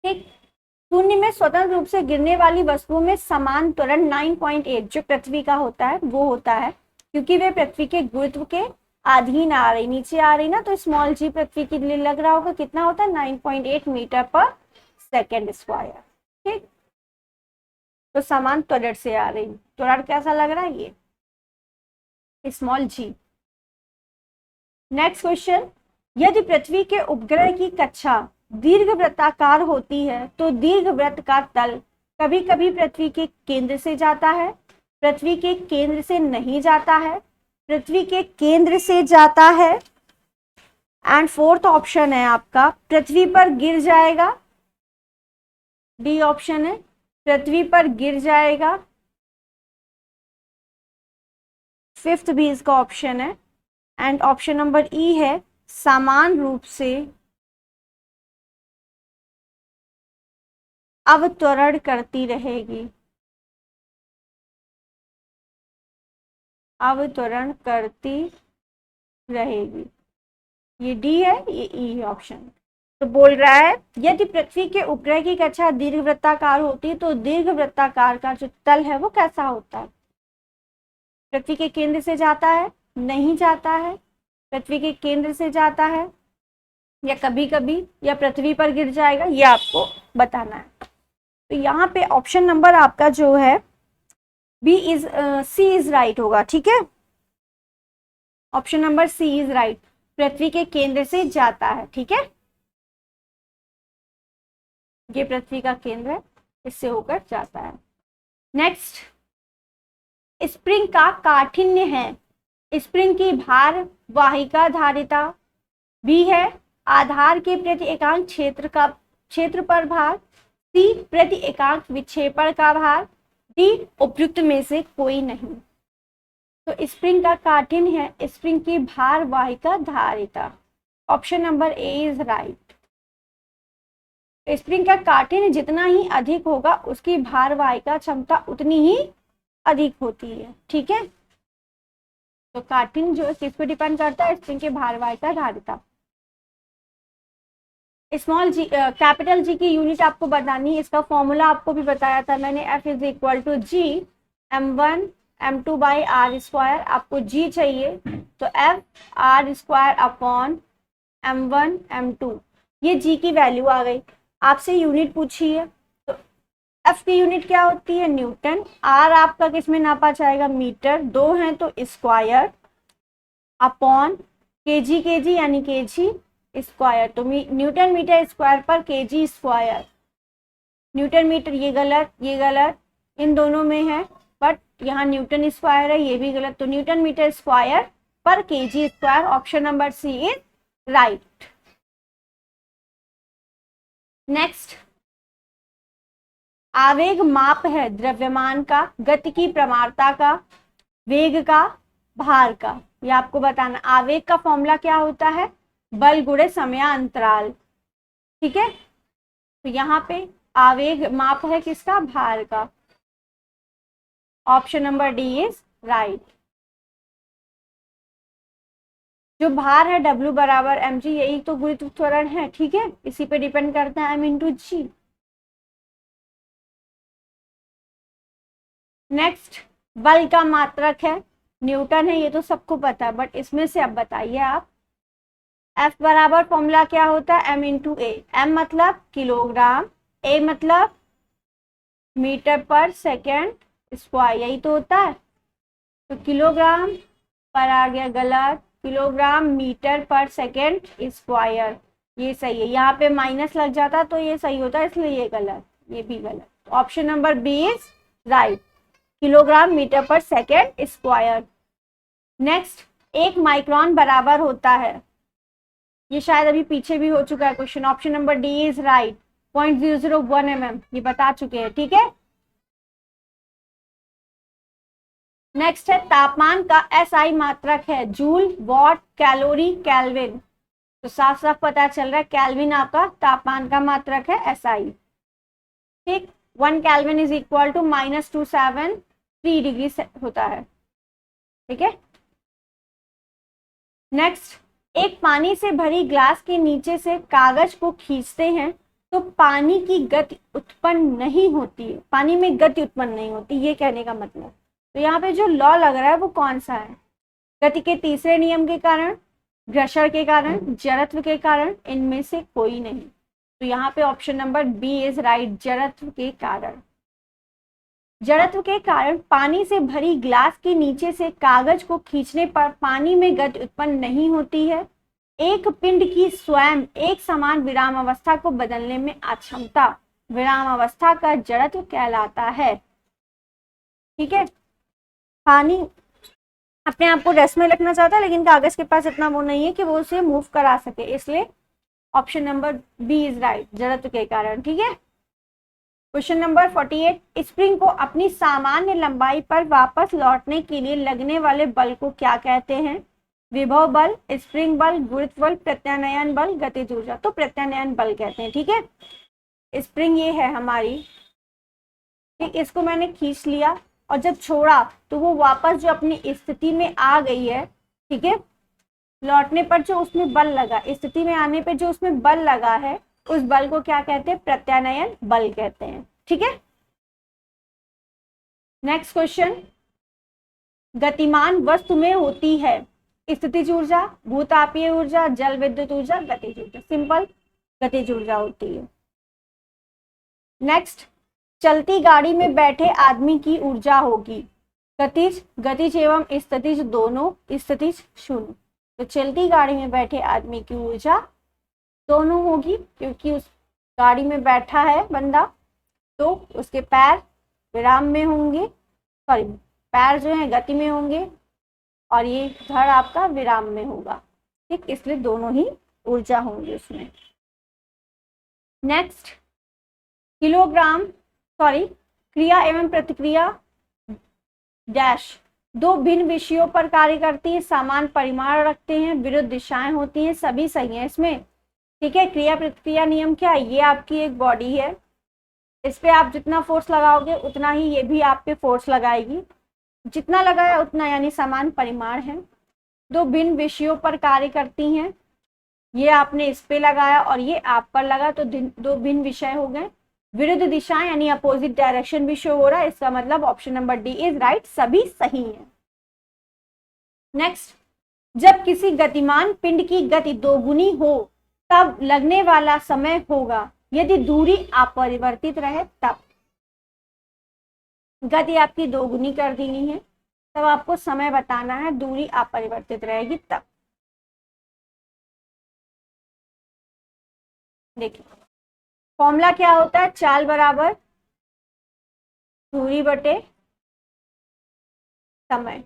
ठीक, शून्य में स्वतंत्र रूप से गिरने वाली वस्तुओं में समान त्वरण 9.8 जो पृथ्वी का होता है वो होता है, क्योंकि वे पृथ्वी के गुरुत्व के अधीन आ रही, नीचे आ रही ना, तो स्मॉल जी पृथ्वी के लिए लग रहा होगा कितना होता है 9.8 मीटर पर सेकेंड स्क्वायर। ठीक, तो समान त्वरण से आ रही, त्वरण कैसा लग रहा है ये स्मॉल जी। नेक्स्ट क्वेश्चन, यदि पृथ्वी के उपग्रह की कक्षा दीर्घवृत्ताकार होती है तो दीर्घवृत्त का तल कभी कभी पृथ्वी के केंद्र से जाता है, पृथ्वी के केंद्र से नहीं जाता है, पृथ्वी के केंद्र से जाता है, एंड फोर्थ ऑप्शन है आपका पृथ्वी पर गिर जाएगा, डी ऑप्शन है पृथ्वी पर गिर जाएगा, फिफ्थ भी इसका ऑप्शन है, एंड ऑप्शन नंबर ई है समान रूप से अवत्वरण करती रहेगी, अवत्वरण करती रहेगी, ये डी है, ये ई है ऑप्शन। तो बोल रहा है यदि पृथ्वी के उपग्रह की कक्षा दीर्घवृत्ताकार होती है तो दीर्घवृत्ताकार का जो तल है वो कैसा होता है, पृथ्वी के केंद्र से जाता है, नहीं जाता है, पृथ्वी के केंद्र से जाता है, या कभी कभी, या पृथ्वी पर गिर जाएगा, ये आपको बताना है। तो यहाँ पे ऑप्शन नंबर आपका जो है B is C is right होगा। ठीक है, option number C is right, पृथ्वी के केंद्र से जाता है। ठीक है, ये पृथ्वी का केंद्र है, इससे होकर जाता है। नेक्स्ट, स्प्रिंग का काठिन्य है, स्प्रिंग की भार वाहिका धारिता, बी है आधार के प्रति एकांक क्षेत्र पर भार, सी प्रति एकांक विक्षेपण का भार, डी उपयुक्त में से कोई नहीं। तो स्प्रिंग का काठिन्य है स्प्रिंग की भार वाहिका धारिता, option number A is right. Spring का काठिन्य जितना ही अधिक होगा उसकी भार वाहिका क्षमता उतनी ही अधिक होती है। ठीक है, तो काठिन्य जो है किस पे डिपेंड करता है, स्प्रिंग के भार वाहिका धारिता। स्मॉल जी कैपिटल जी की यूनिट आपको बतानी है, इसका फॉर्मूला आपको भी बताया था मैंने, F is equal to G m1 m2 by R square. आपको जी चाहिए तो F r square upon m1 m2, ये जी की वैल्यू आ गई। आपसे यूनिट पूछी है तो F की यूनिट क्या होती है, न्यूटन, R आपका किस में नापा जाएगा, मीटर, दो हैं तो स्क्वायर, अपॉन केजी यानी केजी, स्क्वायर, तो न्यूटन मीटर स्क्वायर पर केजी स्क्वायर। न्यूटन मीटर ये गलत, ये गलत, इन दोनों में है, बट यहाँ न्यूटन स्क्वायर है, ये भी गलत, तो न्यूटन मीटर स्क्वायर पर KG square, option number C is right. Next, आवेग माप है द्रव्यमान का, गति की प्रमाणता का, वेग का, भार का। ये आपको बताना। आवेग का फॉर्मूला क्या होता है? बल गुणे समयांतराल। ठीक है, तो यहाँ पे आवेग माप है किसका? भार का। Option number D is right. जो भार है W बराबर mg, यही तो गुरुत्व त्वरण है। ठीक है, इसी पे डिपेंड करता है m इंटू जी। नेक्स्ट, बल का मात्रक है न्यूटन है, ये तो सबको पता है, बट इसमें से अब बताइए आप। F बराबर फॉर्मूला क्या होता है? m इंटू ए। m मतलब किलोग्राम, a मतलब मीटर पर सेकेंड स्क्वायर, यही तो होता है। तो किलोग्राम पर आ गया गलत, किलोग्राम मीटर पर सेकेंड स्क्वायर, ये सही है। यहाँ पे माइनस लग जाता तो ये सही होता, इसलिए ये गलत, ये भी गलत। Option number B is right, kilogram metre पर सेकेंड स्क्वायर। नेक्स्ट, 1 माइक्रोन बराबर होता है, ये शायद अभी पीछे भी हो चुका है question. Option number D is right, 0.001 mm, ये बता चुके हैं। ठीक है, नेक्स्ट है तापमान का SI मात्रक है जूल, वॉट, कैलोरी, केल्विन। तो साफ साफ पता चल रहा है केल्विन आपका तापमान का मात्रक है SI। ठीक, 1 kelvin is equal to -273 degree होता है। ठीक है, नेक्स्ट, एक पानी से भरी ग्लास के नीचे से कागज को खींचते हैं तो पानी की गति उत्पन्न नहीं होती है, पानी में गति उत्पन्न नहीं होती, ये कहने का मतलब। तो यहाँ पे जो लॉ लग रहा है वो कौन सा है? गति के तीसरे नियम के कारण, घर्षण के कारण, जड़त्व के कारण, इनमें से कोई नहीं। तो यहाँ पे option number B is right, जड़त्व के कारण। जड़त्व के कारण पानी से भरी ग्लास के नीचे से कागज को खींचने पर पानी में गति उत्पन्न नहीं होती है। एक पिंड की स्वयं एक समान विराम अवस्था को बदलने में अक्षमता विराम अवस्था का जड़त्व कहलाता है। ठीक है, पानी अपने आप को रेस्ट में रखना चाहता है, लेकिन कागज के पास इतना वो नहीं है कि वो उसे मूव करा सके, इसलिए option number B is right, जड़त्व के कारण। ठीक है, क्वेश्चन नंबर 48, स्प्रिंग को अपनी सामान्य लंबाई पर वापस लौटने के लिए लगने वाले बल को क्या कहते हैं? विभव बल, स्प्रिंग बल, गुरुत्व बल, प्रत्यानयन बल, गतिज ऊर्जा। तो प्रत्यानयन बल कहते हैं। ठीक है, स्प्रिंग ये है हमारी, ठीक, इसको मैंने खींच लिया और जब छोड़ा तो वो वापस जो अपनी स्थिति में आ गई है। ठीक है, लौटने पर जो उसमें बल लगा, स्थिति में आने पर जो उसमें बल लगा है, उस बल को क्या कहते हैं? प्रत्यानयन बल कहते हैं। ठीक है, नेक्स्ट क्वेश्चन, गतिमान वस्तु में होती है स्थितिज ऊर्जा, भूतापीय ऊर्जा, जल विद्युत ऊर्जा, गतिज ऊर्जा। सिंपल, गतिज ऊर्जा होती है। नेक्स्ट, चलती गाड़ी में बैठे आदमी की ऊर्जा होगी गतिज, गतिज एवं स्थितिज दोनों, स्थितिज शून्य। तो चलती गाड़ी में बैठे आदमी की ऊर्जा दोनों होगी, क्योंकि उस गाड़ी में बैठा है बंदा, तो उसके पैर विराम में होंगे, सॉरी पैर जो है गति में होंगे और ये धड़ आपका विराम में होगा। ठीक, इसलिए दोनों ही ऊर्जा होंगी उसमें। नेक्स्ट, किलोग्राम सॉरी क्रिया एवं प्रतिक्रिया डैश दो भिन्न विषयों पर कार्य करती है, समान परिमाण रखते हैं, विरुद्ध दिशाएं होती हैं, सभी सही है इसमें। ठीक है, क्रिया प्रतिक्रिया नियम क्या है? ये आपकी एक बॉडी है, इस पे आप जितना फोर्स लगाओगे उतना ही ये भी आप पे फोर्स लगाएगी, जितना लगाया उतना, यानी समान परिमाण है। दो भिन्न विषयों पर कार्य करती हैं, ये आपने इस पे लगाया और ये आप पर लगा, तो दो भिन्न विषय हो गए। विरुद्ध दिशाएं यानी अपोजिट डायरेक्शन भी शो हो रहा है, इसका मतलब option number D is right, सभी सही है। नेक्स्ट, जब किसी गतिमान पिंड की गति दोगुनी हो तब लगने वाला समय होगा, यदि दूरी अपरिवर्तित रहे तब। गति आपकी दोगुनी कर देनी है, तब आपको समय बताना है, दूरी अपरिवर्तित रहेगी तब। देखिए फॉर्मूला क्या होता है, चाल बराबर दूरी बटे समय।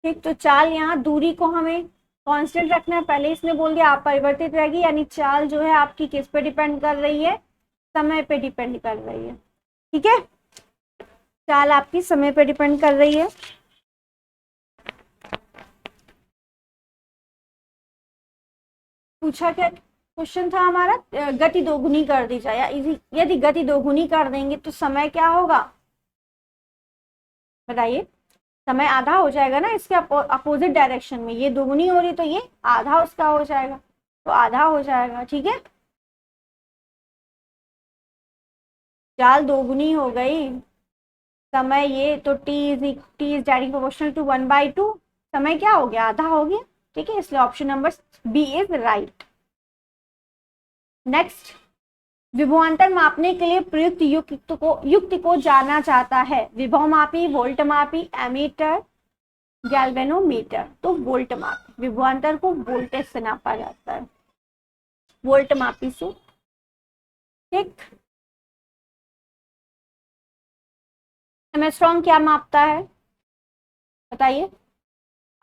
ठीक, तो चाल यहाँ दूरी को हमें कांस्टेंट रखना है, पहले इसने बोल दिया अपरिवर्तित रहेगी, यानी चाल जो है आपकी किस पे डिपेंड कर रही है, समय पे डिपेंड कर रही है। ठीक है, चाल आपकी समय पे डिपेंड कर रही है। पूछा क्या क्वेश्चन था हमारा, गति दोगुनी कर दी जाए, या यदि गति दोगुनी कर देंगे तो समय क्या होगा, बताइए। समय आधा हो जाएगा ना, इसके अपोजिट डायरेक्शन में, ये दोगुनी हो रही तो ये आधा उसका हो जाएगा, तो आधा हो जाएगा। ठीक है, चाल दोगुनी हो गई, समय ये तो t is directly proportional to 1/2, समय क्या हो गया, आधा हो गया। ठीक है, इसलिए option number B is right. Next, विभवांतर मापने के लिए प्रयुक्त युक्ति को जाना चाहता है, विभव मापी, वोल्ट मापी, एमीटर, गैल्वेनोमीटर। तो वोल्ट मापी, विभवांतर को वोल्टेज से नापा जाता है, वोल्ट मापी से। ठीक, एमस्ट्रॉन्ग क्या मापता है, बताइए।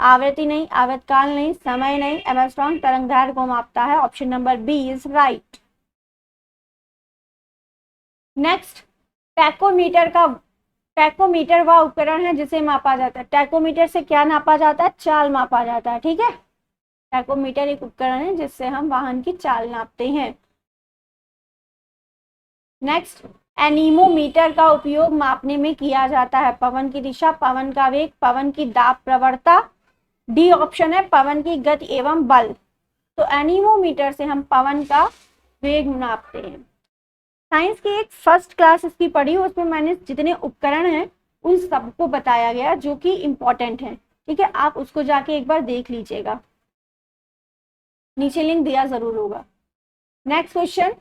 आवृत्ति नहीं, आवर्तकाल नहीं, समय नहीं, एमस्ट्रॉन्ग तरंगदैर्घ्य को मापता है। Option number B is right. Next, tachometer वह उपकरण है जिसे मापा जाता है, टैकोमीटर से क्या नापा जाता है, चाल मापा जाता है। ठीक है, टैकोमीटर एक उपकरण है जिससे हम वाहन की चाल नापते हैं। नेक्स्ट, एनीमोमीटर का उपयोग मापने में किया जाता है, पवन की दिशा, पवन का वेग, पवन की दाब प्रवणता, डी ऑप्शन है पवन की गति एवं बल। तो एनीमोमीटर से हम पवन का वेग नापते हैं। साइंस की एक फर्स्ट क्लास इसकी पढ़ी, उसमें मैंने जितने उपकरण हैं उन सबको बताया गया जो कि इंपॉर्टेंट है। ठीक है, आप उसको जाके एक बार देख लीजिएगा, नीचे लिंक दिया जरूर होगा। Next question,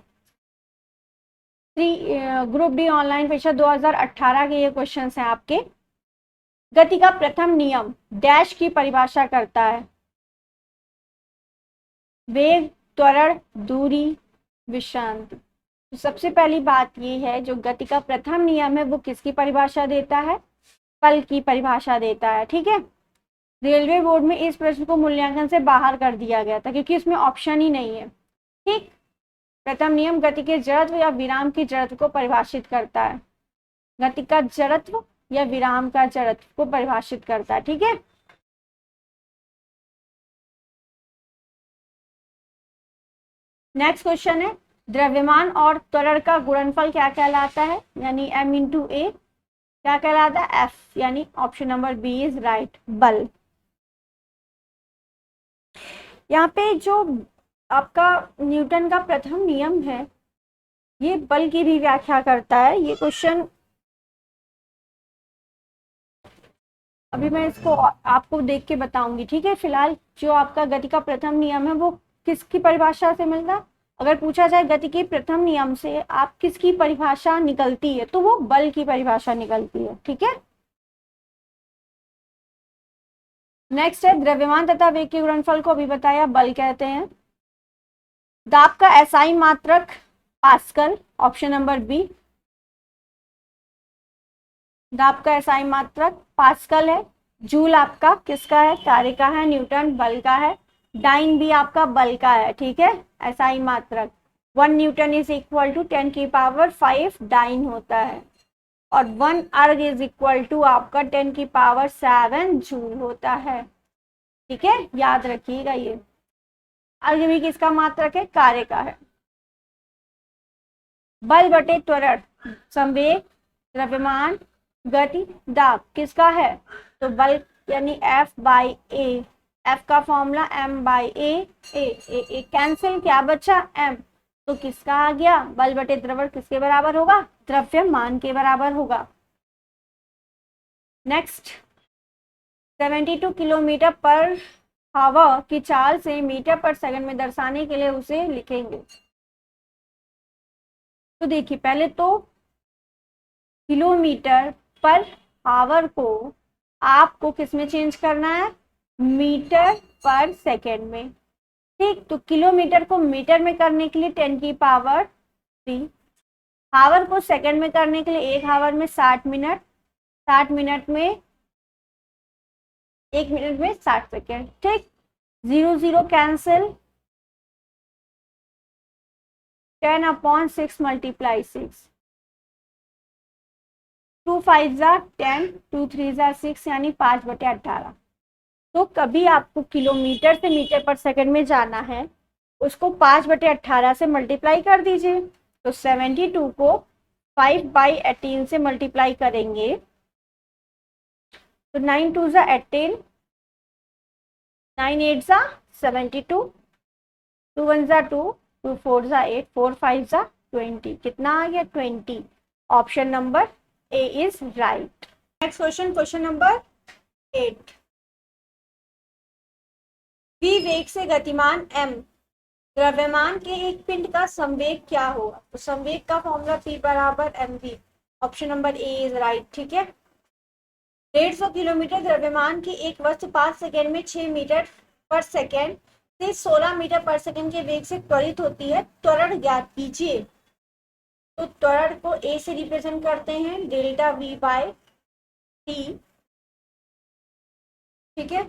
group D online परीक्षा 2018 के ये क्वेश्चन हैं आपके। गति का प्रथम नियम डैश की परिभाषा करता है, वेग, त्वरण, दूरी, विश्रांति। तो सबसे पहली बात ये है, जो गति का प्रथम नियम है वो किसकी परिभाषा देता है, बल की परिभाषा देता है। ठीक है, रेलवे बोर्ड में इस प्रश्न को मूल्यांकन से बाहर कर दिया गया था क्योंकि इसमें ऑप्शन ही नहीं है। ठीक, प्रथम नियम गति के जड़त्व या विराम की जड़त्व को परिभाषित करता है, गति का जड़त्व या विराम का जड़त्व को परिभाषित करता है। ठीक है, नेक्स्ट क्वेश्चन है, द्रव्यमान और त्वरण का गुणनफल क्या कहलाता है, यानी m इंटू ए क्या कहलाता है, F, यानी option number B is right, बल। यहाँ पे जो आपका न्यूटन का प्रथम नियम है ये बल की भी व्याख्या करता है। ये क्वेश्चन अभी मैं इसको आपको देख के बताऊंगी। ठीक है, फिलहाल जो आपका गति का प्रथम नियम है वो किसकी परिभाषा से मिलता है, अगर पूछा जाए गति के प्रथम नियम से आप किसकी परिभाषा निकलती है तो वो बल की परिभाषा निकलती है। ठीक है, नेक्स्ट है, द्रव्यमान तथा वेग के गुणनफल को अभी बताया, बल कहते हैं। दाब का एसआई मात्रक पास्कल, ऑप्शन नंबर बी, दाब का एसआई मात्रक पास्कल है। जूल आपका किसका है, कार्य का है, न्यूटन बल का है, डाइन भी आपका बल का है। ठीक है, एसआई मात्रक 1 newton is equal to 10⁵ dyne होता है, और 1 अर्ग इज इक्वल टू आपका 10⁷ जूल होता है। ठीक है, याद रखिएगा, ये अर्ग भी किसका मात्रक है, कार्य का है। बल बटे त्वरण, संवेग, द्रव्यमान, गति, दाब किसका है, तो बल यानी F/A, F का फॉर्मूला m/a, ए कैंसिल, क्या बचा m, तो किसका आ गया, बल बटे द्रव्यमान किसके बराबर होगा, द्रव्यमान के बराबर होगा। नेक्स्ट, 72 किलोमीटर पर हावर की चाल से मीटर पर सेकंड में दर्शाने के लिए उसे लिखेंगे। तो देखिए पहले तो किलोमीटर पर आवर को आपको किस में चेंज करना है, मीटर पर सेकेंड में। ठीक, तो किलोमीटर को मीटर में करने के लिए 10⁻3, हावर को सेकंड में करने के लिए 1 हावर में 60 मिनट, 60 मिनट में 1 मिनट में 60 सेकेंड। ठीक, 0 0 कैंसिल, 10/6 × 6, 2 5 10, 2 3 6, यानी 5/18। तो कभी आपको किलोमीटर से मीटर पर सेकंड में जाना है, उसको 5/18 से मल्टीप्लाई कर दीजिए। तो 72 को 5/18 से मल्टीप्लाई करेंगे तो 9 2 18, 9 8 72, 2 1 2, 2 4 8, 4 5 20, कितना आ गया 20। Option number A is right. Next question, question number 8। v वेग से गतिमान m द्रव्यमान के एक पिंड का संवेग क्या होगा? तो संवेग का फॉर्मूला p बराबर mv। Option number A is right. ठीक है, 150 किलोमीटर द्रव्यमान की एक वस्तु 5 सेकेंड में 6 मीटर पर सेकेंड से 16 मीटर पर सेकेंड के वेग से त्वरित होती है, त्वरण ज्ञात कीजिए। तो त्वरण को ए से रिप्रेजेंट करते हैं, डेल्टा वी बाय टी। ठीक है,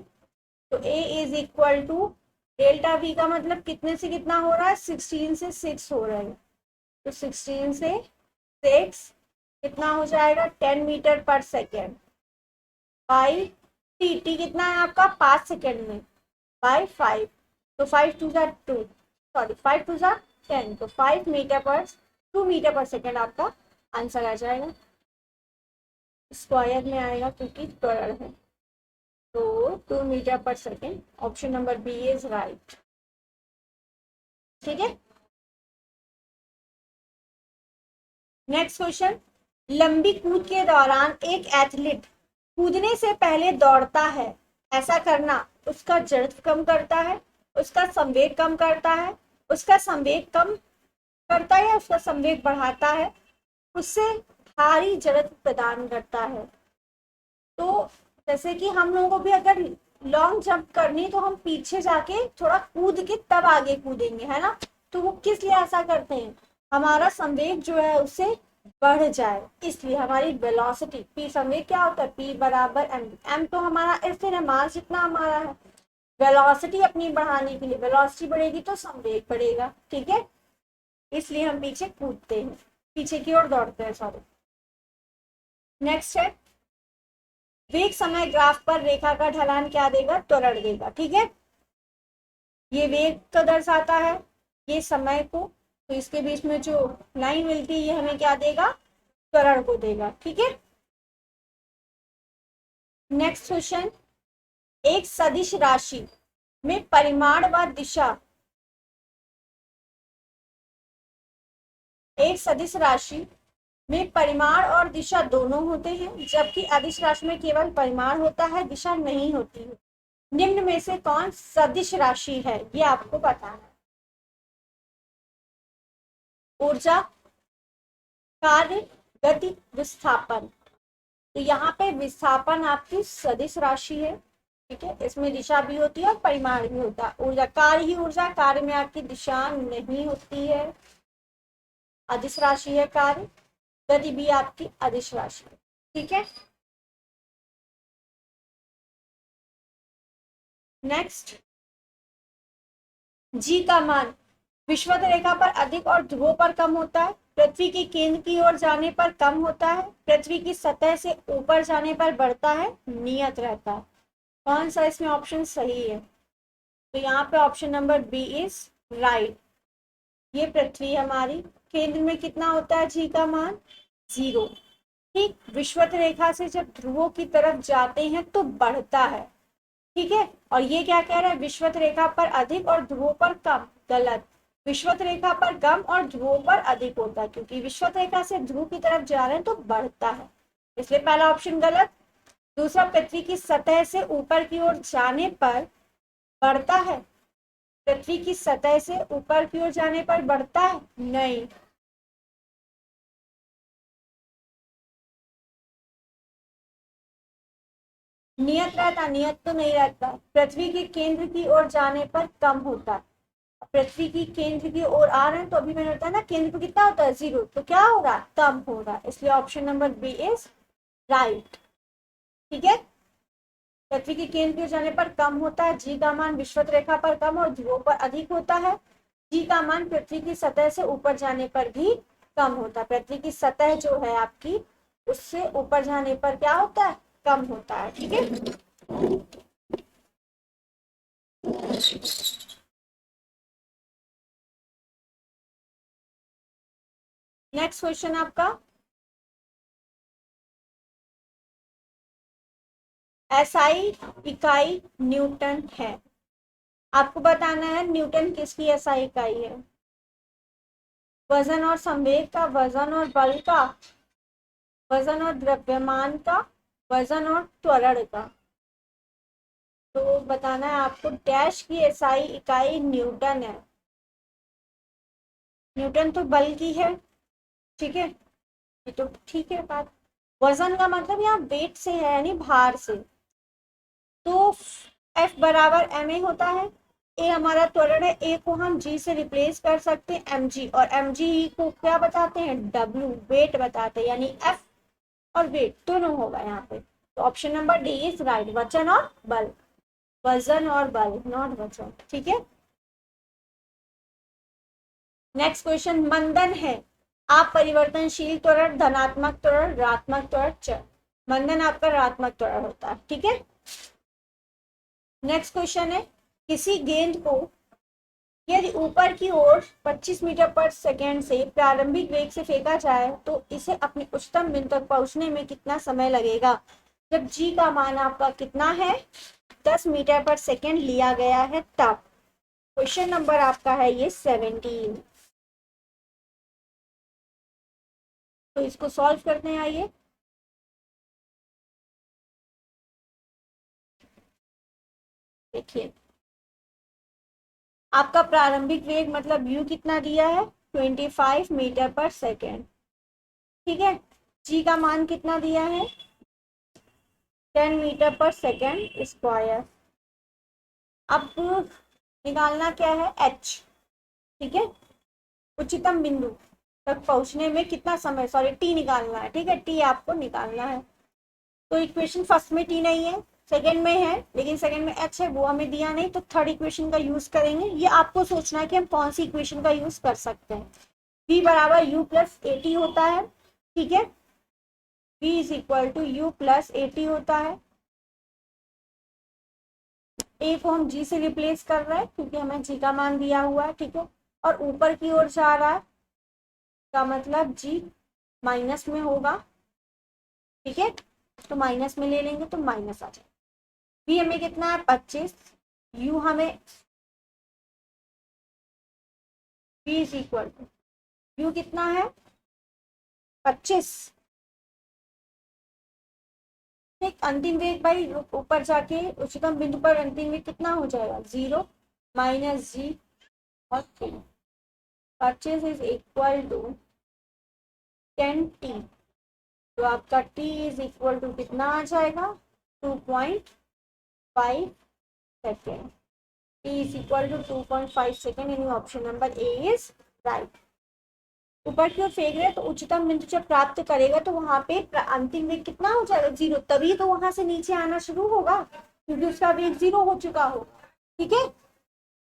तो A is equal to delta V का मतलब कितने से कितना हो रहा है, 16 से 6 हो रहा है। तो 16 से 6 कितना हो जाएगा, 10 मीटर पर सेकेंड बाई टी। टी कितना है आपका 5 सेकेंड में, बाई 5। तो 5 2 2, सॉरी 5 2 10, तो 5 मीटर पर 2 मीटर पर सेकेंड आपका आंसर आ जाएगा। स्क्वायर में आएगा क्योंकि त्वरण है। तो 2 मीटर पर second, option number B is right. ठीक है, नेक्स्ट क्वेश्चन। लंबी कूद के दौरान एक एथलीट कूदने से पहले दौड़ता है, ऐसा करना उसका जड़त्व कम करता है, उसका संवेग कम करता है, उसका संवेग कम करता है या उसका संवेग बढ़ाता है, उससे भारी जड़त्व प्रदान करता है। तो जैसे कि हम लोगों को भी अगर लॉन्ग जंप करनी तो हम पीछे जाके थोड़ा कूद के तब आगे कूदेंगे, है ना। तो वो किस लिए ऐसा करते हैं, हमारा संवेग जो है उससे बढ़ जाए, इसलिए हमारी वेलोसिटी पी, संवेग क्या होता है पी बराबर एम। एम तो हमारा स्थिर है, मास जितना हमारा है। वेलोसिटी अपनी बढ़ाने के लिए, वेलोसिटी बढ़ेगी तो संवेग बढ़ेगा। ठीक है, इसलिए हम पीछे कूदते हैं, पीछे की ओर दौड़ते हैं। सॉरी, नेक्स्ट है, वेग समय ग्राफ पर रेखा का ढलान क्या देगा, त्वरण देगा। ठीक है, ये वेग को दर्शाता है, ये समय को, तो इसके बीच में जो लाइन मिलती है ये हमें क्या देगा, त्वरण को देगा। ठीक है, नेक्स्ट क्वेश्चन। एक सदिश राशि में परिमाण व दिशा, एक सदिश राशि में परिमाण और दिशा दोनों होते हैं, जबकि अदिश राशि में केवल परिमाण होता है, दिशा नहीं होती है। निम्न में से कौन सदिश राशि है, ये आपको बताना है। ऊर्जा, कार्य, गति, विस्थापन। तो यहाँ पे विस्थापन आपकी सदिश राशि है। ठीक है, इसमें दिशा भी होती है और परिमाण भी होता है। ऊर्जा, कार्य ही ऊर्जा, कार्य में आपकी दिशा नहीं होती है, अदिश राशि है कार्य। गति भी आपकी अदिश राशि है। ठीक है, नेक्स्ट, जी का मान विषुवत रेखा पर अधिक और ध्रुवों पर कम होता है, पृथ्वी के केंद्र की ओर जाने पर कम होता है, पृथ्वी की सतह से ऊपर जाने पर बढ़ता है, नियत रहता है। कौन सा इसमें ऑप्शन सही है, तो यहाँ पे option number B is right. ये पृथ्वी हमारी केंद्र में कितना होता है जी का मान, 0। ठीक, विषुवत रेखा से जब ध्रुवों की तरफ जाते हैं तो बढ़ता है। ठीक है, और ये क्या कह रहा है, विषुवत रेखा पर अधिक और ध्रुवों पर कम। गलत, विषुवत रेखा पर कम और ध्रुवों पर अधिक होता है, क्योंकि विषुवत रेखा से ध्रुव की तरफ जा रहे हैं तो बढ़ता है, इसलिए पहला ऑप्शन गलत। दूसरा, पृथ्वी की सतह से ऊपर की ओर जाने पर बढ़ता है, पृथ्वी की सतह से ऊपर की ओर जाने पर बढ़ता है, नहीं। नियत रहता, नियत तो नहीं रहता, पृथ्वी के केंद्र की ओर जाने पर कम होता है। पृथ्वी की केंद्र की ओर आ रहे हैं, तो अभी मैंने बताया ना केंद्र पर कितना होता है 0, तो क्या हो रहा है, कम हो रहा है, इसलिए option number B is right. ठीक है, पृथ्वी के केंद्र के जाने पर कम होता है, जी का मान विषुवत रेखा पर कम और ध्रुवों पर अधिक होता है। जी का मान पृथ्वी की सतह से ऊपर जाने पर भी कम होता है। पृथ्वी की सतह जो है आपकी, उससे ऊपर जाने पर क्या होता है, कम होता है। ठीक है, नेक्स्ट क्वेश्चन आपका, एसआई इकाई न्यूटन है। आपको बताना है न्यूटन किसकी एसआई इकाई है, वजन और संवेग का, वजन और बल का, वजन और द्रव्यमान का, वजन और त्वरण का। तो बताना है आपको, डैश की एसआई इकाई न्यूटन है। न्यूटन तो बल की है, ठीक है, ये तो ठीक है बात। वजन का मतलब यहाँ वेट से है, यानी भार से। तो F बराबर एम ए होता है। ए हमारा त्वरण है, ए को हम जी से रिप्लेस कर सकते हैं एम जी, और एम जी को क्या बताते हैं, डब्ल्यू, वेट बताते हैं, यानी एफ और वेट दोनों होगा यहाँ पे। तो option number D is right, वजन और बल, वजन और बल, नॉट वजन। ठीक है, नेक्स्ट क्वेश्चन, मंदन है, आप परिवर्तनशील त्वरण, धनात्मक त्वरण, ऋणात्मक त्वरण, चर। मंदन आपका ऋणात्मक त्वरण होता है। ठीक है, नेक्स्ट क्वेश्चन है, किसी गेंद को यदि ऊपर की ओर 25 मीटर पर सेकेंड से प्रारंभिक वेग से फेंका जाए तो इसे अपने उच्चतम बिंदु तक पहुंचने में कितना समय लगेगा। जब जी का मान आपका कितना है, 10 मीटर पर सेकेंड लिया गया है तब। क्वेश्चन नंबर आपका है ये 17। तो इसको सॉल्व करते हैं, आइए। देखिए, आपका प्रारंभिक वेग मतलब यू कितना दिया है, 25 मीटर पर सेकेंड। ठीक है, जी का मान कितना दिया है, 10 मीटर पर सेकेंड स्क्वायर। अब निकालना क्या है, एच। ठीक है, उच्चतम बिंदु तक पहुंचने में कितना समय, सॉरी टी निकालना है। ठीक है, टी आपको निकालना है। तो इक्वेशन फर्स्ट में टी नहीं है, सेकंड में है, लेकिन सेकंड में एच है, वो हमें दिया नहीं, तो थर्ड इक्वेशन का यूज करेंगे। ये आपको सोचना है कि हम कौन सी इक्वेशन का यूज कर सकते हैं। v बराबर u प्लस ए टी होता है। ठीक है, v is equal to U plus A T होता है। ए को हम जी से रिप्लेस कर रहे हैं क्योंकि हमें जी का मान दिया हुआ है। ठीक है, और ऊपर की ओर जा रहा है का मतलब जी माइनस में होगा। ठीक है, तो माइनस में ले लेंगे तो माइनस आ जाएगा। बी हमें कितना है, 25, यू हमें, B is equal to U कितना है, 25। ठीक, अंतिम वेग भाई ऊपर जाके उच्चतम बिंदु पर अंतिम वेग कितना हो जाएगा, 0 माइनस जी और 3। 25 इज इक्वल टू 10t। तो आपका t इज इक्वल टू कितना आ जाएगा, 2.5 second. t is equal to 2.5 second, यानी option number A is right. ऊपर की ओर फेंक रहे हैं तो उच्चतम बिंदु जब प्राप्त करेगा तो वहां पे अंतिम वेग कितना हो जाएगा, 0, तभी तो वहां से नीचे आना शुरू होगा क्योंकि उसका वेग 0 हो चुका हो। ठीक है,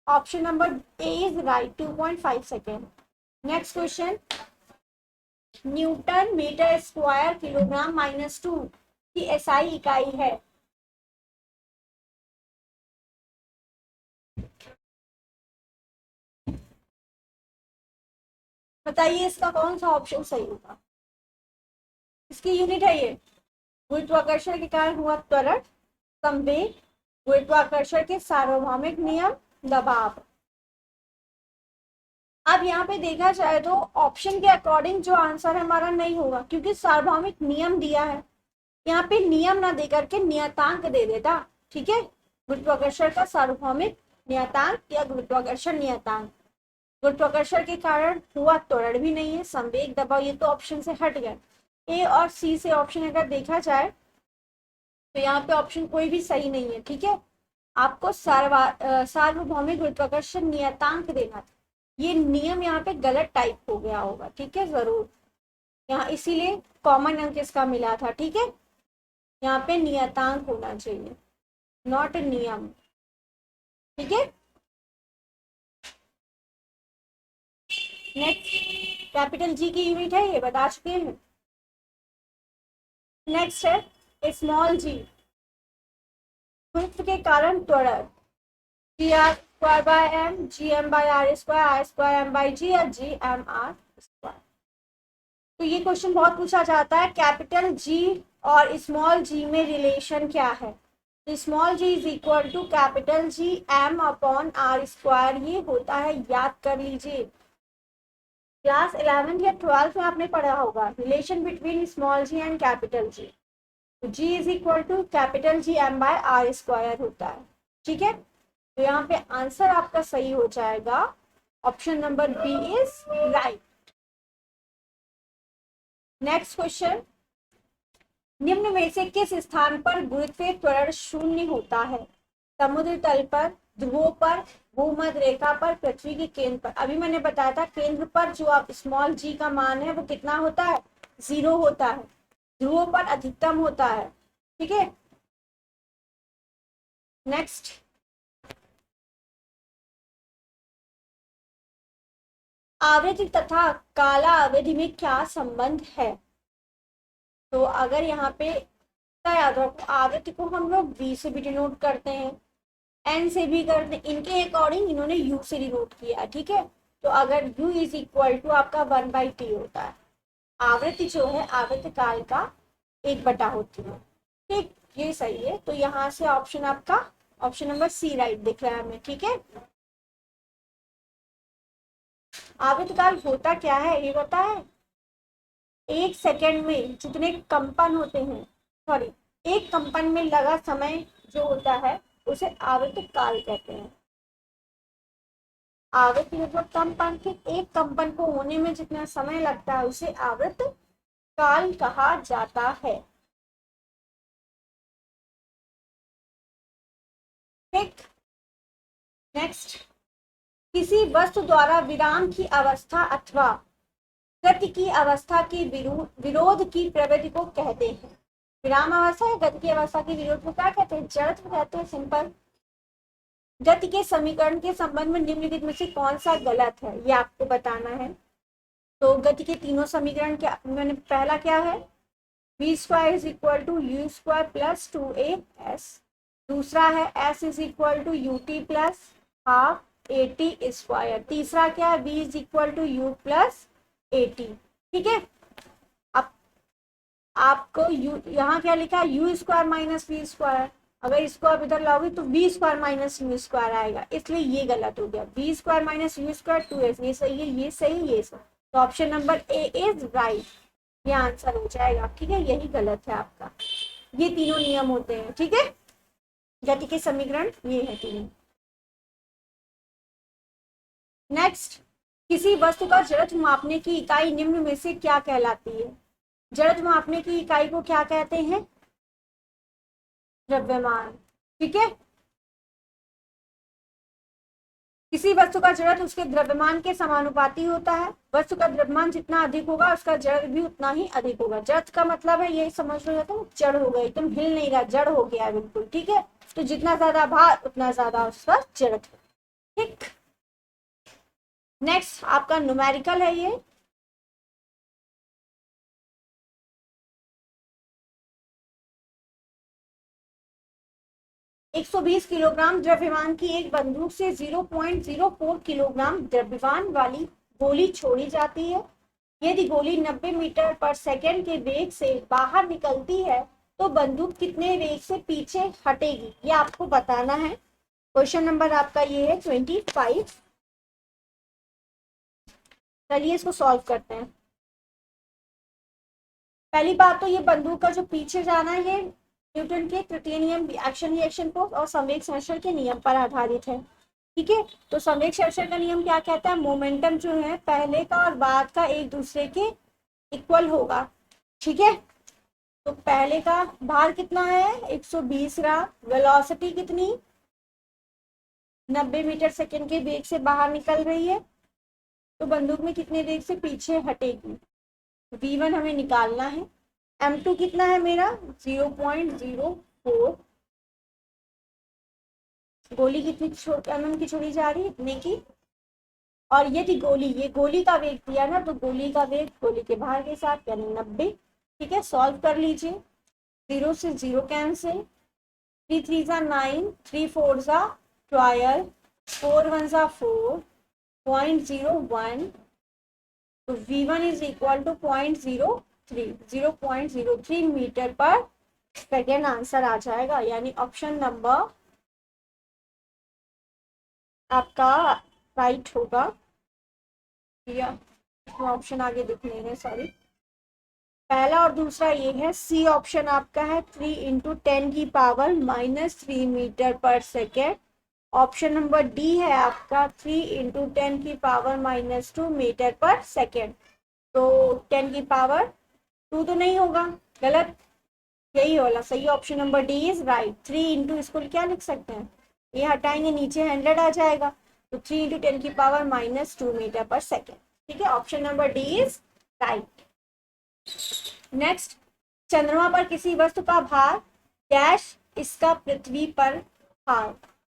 option number A is right, 2.5 second. Next question, newton metre square kilogram -2 की एसआई इकाई है। बताइए इसका कौन सा ऑप्शन सही होगा। इसकी यूनिट है ये, गुरुत्वाकर्षण के कारण हुआ त्वरण, संवेग, गुरुत्वाकर्षण के सार्वभौमिक नियम, दबाव। अब यहाँ पे देखा जाए तो ऑप्शन के अकॉर्डिंग जो आंसर हमारा नहीं होगा क्योंकि सार्वभौमिक नियम दिया है। यहाँ पे नियम ना दे करके नियतांक दे देता। ठीक है, गुरुत्वाकर्षण का सार्वभौमिक नियतांक या गुरुत्वाकर्षण नियतांक। गुरुत्वाकर्षण के कारण हुआ त्वरण भी नहीं है, संवेग, दबाव, ये तो ऑप्शन से हट गए। ए और सी से ऑप्शन अगर देखा जाए तो यहाँ पे ऑप्शन कोई भी सही नहीं है। ठीक है, आपको सार्वभौमिक गुरुत्वाकर्षण नियतांक देना था। ये नियम यहाँ पे गलत टाइप हो गया होगा, ठीक है, जरूर यहाँ इसीलिए कॉमन अंक इसका मिला था, ठीक है। यहाँ पे नियतांक होना चाहिए, नॉट नियम, ठीक है। नेक्स्ट कैपिटल जी की यूनिट है, ये बता चुके हैं। नेक्स्ट है स्मॉल जी, गुरुत्व के कारण त्वरण, G R square by M, G M by R square, R square M by G, या जी एम आर स्क्वायर। तो ये क्वेश्चन बहुत पूछा जाता है, कैपिटल जी और स्मॉल जी में रिलेशन क्या है। तो small G is equal to capital G M upon R square, ये होता है, याद कर लीजिए, क्लास 11th या 12th में आपने पढ़ा होगा, relation between small G and capital G. तो G is equal to capital G M by R square होता है, ठीक है। तो यहाँ पे आंसर आपका सही हो जाएगा, option number B is right. Next question, निम्न में से किस स्थान पर गुरुत्वीय त्वरण शून्य होता है। समुद्र तल पर, ध्रुवों पर, भूमध्य रेखा पर, पृथ्वी के केंद्र पर। अभी मैंने बताया था केंद्र पर जो आप स्मॉल जी का मान है वो कितना होता है, 0 होता है, ध्रुवों पर अधिकतम होता है, ठीक है। नेक्स्ट, आवृत्ति तथा काला अवधि में क्या संबंध है। तो अगर यहाँ पे याद रखो, आवृत्ति को हम लोग v से भी डिनोट करते हैं, n से भी करते हैं, इनके अकॉर्डिंग इन्होंने u से डिनोट किया, ठीक है। तो अगर u इज इक्वल टू आपका 1/t होता है, आवृत्ति जो है आवृत्ति काल का 1/, होती है, ठीक, ये सही है। तो यहाँ से ऑप्शन आपका ऑप्शन नंबर सी राइट दिख रहा है हमें, ठीक है। आवृत्ति काल होता क्या है ये पता है, 1 सेकेंड में जितने कंपन होते हैं, सॉरी, एक कंपन में लगा समय जो होता है उसे आवर्त काल कहते हैं। आवर्त मतलब कंपन के एक कंपन को होने में जितना समय लगता है उसे आवर्त काल कहा जाता है, ठीक। नेक्स्ट, किसी वस्तु द्वारा विराम की अवस्था अथवा गति की अवस्था के विरोध की प्रवृत्ति को कहते हैं। विराम अवस्था या गति की अवस्था के विरोध को क्या कहते हैं, जड़त्व कहते हैं, सिंपल। गति के समीकरण के संबंध में निम्नलिखित में से कौन सा गलत है, ये आपको बताना है। तो गति के तीनों समीकरण क्या, मैंने पहला क्या है, v square is equal to U square plus 2as, दूसरा है s is equal to U T plus half at square, तीसरा क्या है, v is equal to U plus at, ठीक है। अब आपको u यहाँ क्या लिखा है, U square minus V square, अगर इसको आप इधर लाओगे तो V square minus U square आएगा, इसलिए ये गलत हो गया। V square minus U square 2s, ये सही है, ये सही, ये सही। तो option number A is right, ये आंसर हो जाएगा, ठीक है, यही गलत है आपका। ये तीनों नियम होते हैं, ठीक है, गति के समीकरण ये है तीनों। नेक्स्ट, किसी वस्तु का जड़त्व मापने की इकाई निम्न में से क्या कहलाती है। जड़त्व मापने की इकाई को क्या कहते हैं, द्रव्यमान, ठीक है। किसी वस्तु का जड़त्व उसके द्रव्यमान के समानुपाती होता है, वस्तु का द्रव्यमान जितना अधिक होगा उसका जड़ भी उतना ही अधिक होगा। जड़ का मतलब है, ये समझ लो जाता है, जड़ हो गया, एकदम हिल नहीं रहा, जड़ हो गया है बिल्कुल, ठीक है। तो जितना ज्यादा भार उतना ज्यादा उसका जड़त्व, ठीक। नेक्स्ट आपका न्यूमेरिकल है ये, एक 120 किलोग्राम द्रव्यमान की एक बंदूक से 0.04 किलोग्राम द्रव्यमान वाली गोली छोड़ी जाती है। यदि गोली 90 मीटर पर सेकेंड के वेग से बाहर निकलती है तो बंदूक कितने वेग से पीछे हटेगी, ये आपको बताना है। क्वेश्चन नंबर आपका ये है 25। चलिए इसको सॉल्व करते हैं। पहली बात तो ये बंदूक का जो पीछे जाना है न्यूटन के तृतीय नियम एक्शन रिएक्शन फोर्स और संवेग संरक्षण के नियम पर आधारित है, ठीक है। तो संवेग संरक्षण का नियम क्या कहता है, मोमेंटम जो है पहले का और बाद का एक दूसरे के इक्वल होगा, ठीक है। तो पहले का भार कितना है 120 ग्राम, वेलोसिटी कितनी 90 मीटर सेकेंड के वेग से बाहर निकल रही है, तो बंदूक में कितने वेग से पीछे हटेगी। v1 हमें निकालना है। m2 कितना है मेरा 0.04। गोली कितनी mm की छोड़ी जा रही है, इतने की। और ये थी गोली, ये गोली का वेग दिया ना, तो गोली का वेग गोली के बाहर के साथ यानी 90। ठीक है, सॉल्व कर लीजिए। 0 से 0 कैंसिल, 3 3 जा 9, 3 4 जा 12, 4 1 जा 4, 0.01। तो v1 is equal to 0.03 metre पर सेकेंड आंसर आ जाएगा, यानी ऑप्शन नंबर आपका राइट होगा। या ऑप्शन आगे दिख नहीं रहे, सॉरी। पहला और दूसरा ये है, सी ऑप्शन आपका है 3 इंटू 10 की पावर -3 मीटर पर सेकेंड। ऑप्शन नंबर डी है आपका 3 इंटू 10 की पावर -2 मीटर पर सेकेंड। तो 10 की पावर 2 तो नहीं होगा, गलत, यही वाला सही। Option number D is right. 3 into इसको क्या लिख सकते हैं, ये हटाएंगे नीचे 100 आ जाएगा, तो 3 इंटू 10 की पावर -2 मीटर पर सेकेंड। ठीक है, option number D is right. Next, चंद्रमा पर किसी वस्तु का भार डैश इसका पृथ्वी पर भार,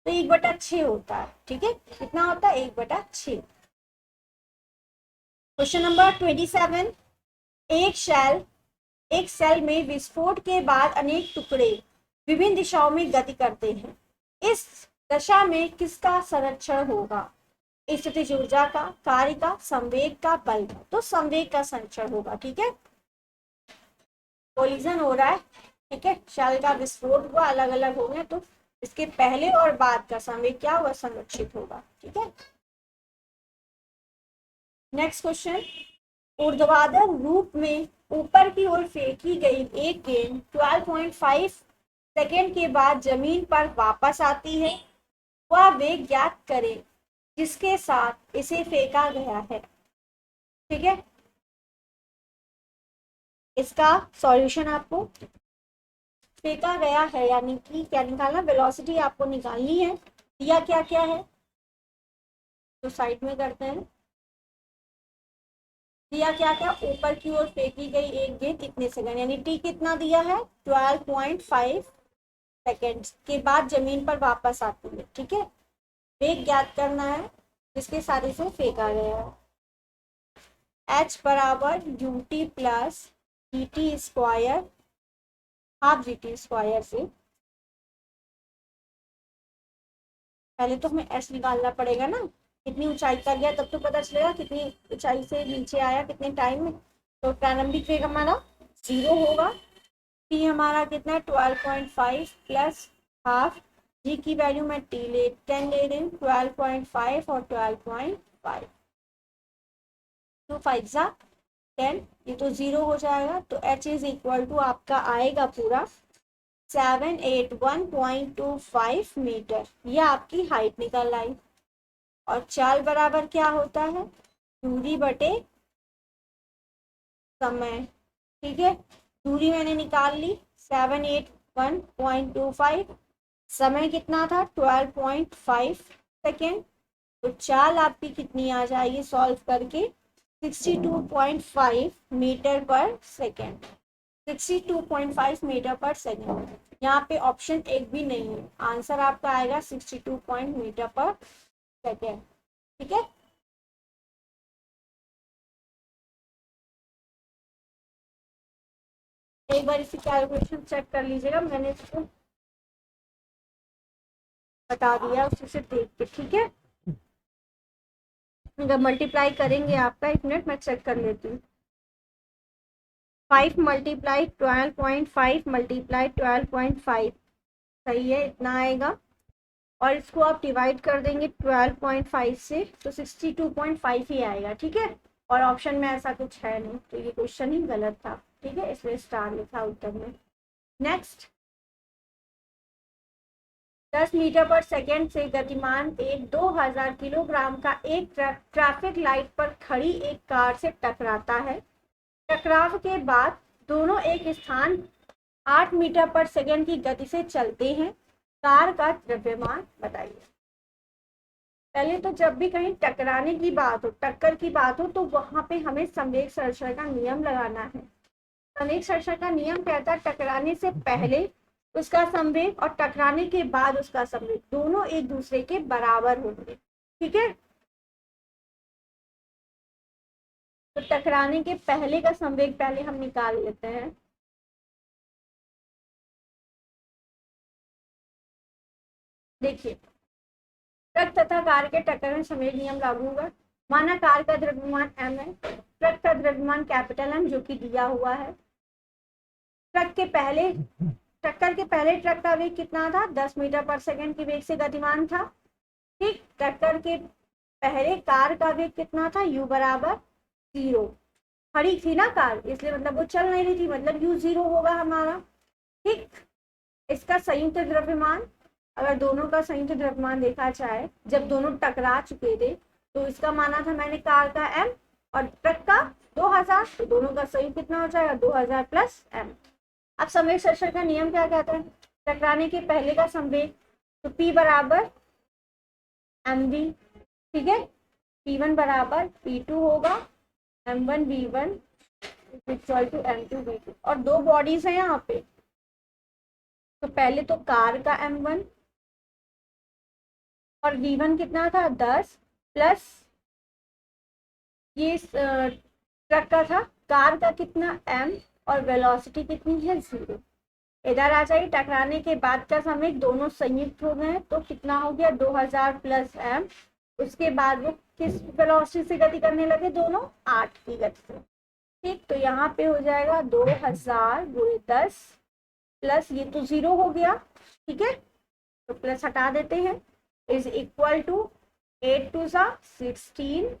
तो 1/6 होता है। ठीक है, कितना होता है 1/6। क्वेश्चन नंबर 27, एक सेल में विस्फोट के बाद अनेक टुकड़े विभिन्न दिशाओं में गति करते हैं। इस दशा में किसका संरक्षण होगा, स्थितिज ऊर्जा का, कार्य का, संवेग का, बल का। तो संवेग का संरक्षण होगा। ठीक है, कोलिजन हो रहा है, ठीक है, शेल का विस्फोट हुआ, अलग अलग हो गए, तो इसके पहले और बाद का संवेग क्या होगा, संरक्षित होगा। ठीक है, नेक्स्ट क्वेश्चन, ऊर्ध्वाधर रूप में ऊपर की ओर फेंकी गई एक गेंद 12.5 सेकेंड के बाद जमीन पर वापस आती है, वह वेग ज्ञात करें जिसके साथ इसे फेंका गया है। ठीक है, इसका सॉल्यूशन आपको फेंका गया है यानी कि क्या निकालना, वेलोसिटी आपको निकालनी है। दिया क्या क्या है, तो साइड में करते हैं। दिया क्या क्या, ऊपर की ओर फेंकी गई एक गेंद कितने सेकंड, यानी टी कितना दिया है 12.5 सेकेंड के बाद जमीन पर वापस आती है। ठीक है, वेग ज्ञात करना है जिसके साथ इसे फेंका गया है। h बराबर ut plus dt square, half gt square से। पहले तो हमें s निकालना पड़ेगा ना, कितनी ऊंचाई तक गया, तब तो पता चलेगा कितनी ऊंचाई से नीचे आया कितने टाइम में। तो प्रारंभिक वेग हमारा 0 होगा। t हमारा कितना 12.5 प्लस हाफ, g की वैल्यू मैं 10 ले रही हूँ, 12.5 और 12.5, 2 5 जा 10, ये तो 0 हो जाएगा। तो h इज इक्वल टू आपका आएगा पूरा 781.25 मीटर, ये आपकी हाइट निकल आई। और चाल बराबर क्या होता है, दूरी बटे समय। ठीक है, दूरी मैंने निकाल ली 781.25, समय कितना था 12.5 सेकेंड। तो चाल आपकी कितनी आ जाएगी सॉल्व करके 62.5 मीटर पर सेकेंड, 62.5 मीटर पर सेकेंड। यहाँ पे ऑप्शन एक भी नहीं है, आंसर आपका आएगा 62 मीटर पर सेकेंड। ठीक है, एक बार इसी कैलकुलेशन चेक कर लीजिएगा, मैंने इसको बता दिया उसी से देख के। ठीक है, अगर मल्टीप्लाई करेंगे आपका, एक मिनट मैं चेक कर लेती हूँ। 5 मल्टीप्लाई 12.5 मल्टीप्लाई 12.5 सही है, इतना आएगा। और इसको आप डिवाइड कर देंगे 12.5 से, तो 62.5 ही आएगा। ठीक है, और ऑप्शन में ऐसा कुछ है नहीं, तो ये क्वेश्चन ही गलत था। ठीक है, इसमें स्टार लिखा उत्तर में। नेक्स्ट, 10 मीटर पर सेकेंड से गतिमान एक 2000 किलोग्राम का एक ट्रक ट्रैफिक लाइट पर खड़ी एक कार से टकराता है। टकराव के बाद दोनों एक स्थान 8 मीटर पर सेकेंड की गति से चलते हैं। कार का द्रव्यमान बताइए। पहले तो जब भी कहीं टकराने की बात हो, टक्कर की बात हो, तो वहां पे हमें संवेग सर्षण का नियम लगाना है। संवेग सर्षण का नियम कहता है टकराने से पहले उसका संवेग और टकराने के बाद उसका संवेग दोनों एक दूसरे के बराबर होंगे। ठीक है, तो टकराने के पहले का संवेग पहले हम निकाल लेते हैं। देखिए, ट्रक तथा कार के टक्कर में संवेग नियम लागू होगा। माना कार का द्रव्यमान m है, ट्रक का द्रव्यमान कैपिटल M जो कि दिया हुआ है। ट्रक के पहले टक्कर के पहले ट्रक का वेग कितना था, 10 मीटर पर सेकंड की वेग से गतिमान था। ठीक, टक्कर के पहले कार का वेग कितना था, u बराबर 0। खड़ी थी ना कार, इसलिए मतलब वो चल नहीं रही थी, मतलब u 0 होगा हमारा। ठीक, इसका संयुक्त द्रव्यमान, अगर दोनों का संयुक्त द्रव्यमान देखा जाए, जब दोनों टकरा चुके थे तो इसका माना था मैंने कार का m और ट्रक का 2000, तो दोनों का संयुक्त कितना हो जाएगा, 2000 प्लस m। अब संवेग सर्षण का नियम क्या कहता है, टकराने के पहले का संवेग, तो p बराबर mv। ठीक है, p1 बराबर p2 होगा, m1 v1 equal to m2 v2। और दो बॉडीज है यहाँ पे, तो पहले तो कार का m1 और v1 कितना था 10 प्लस ये ट्रक का था, कार का कितना m और वेलोसिटी कितनी है 0। इधर आ जाइए, टकराने के बाद का संवेग दोनों संयुक्त हो गए तो कितना हो गया 2000 प्लस m। उसके बाद वो किस वेलोसिटी से गति करने लगे, दोनों 8 की गति से। ठीक, तो यहाँ पे हो जाएगा 2000 गुणे 10 प्लस ये तो 0 हो गया। ठीक है, तो प्लस हटा देते हैं, is equal to 8 to 16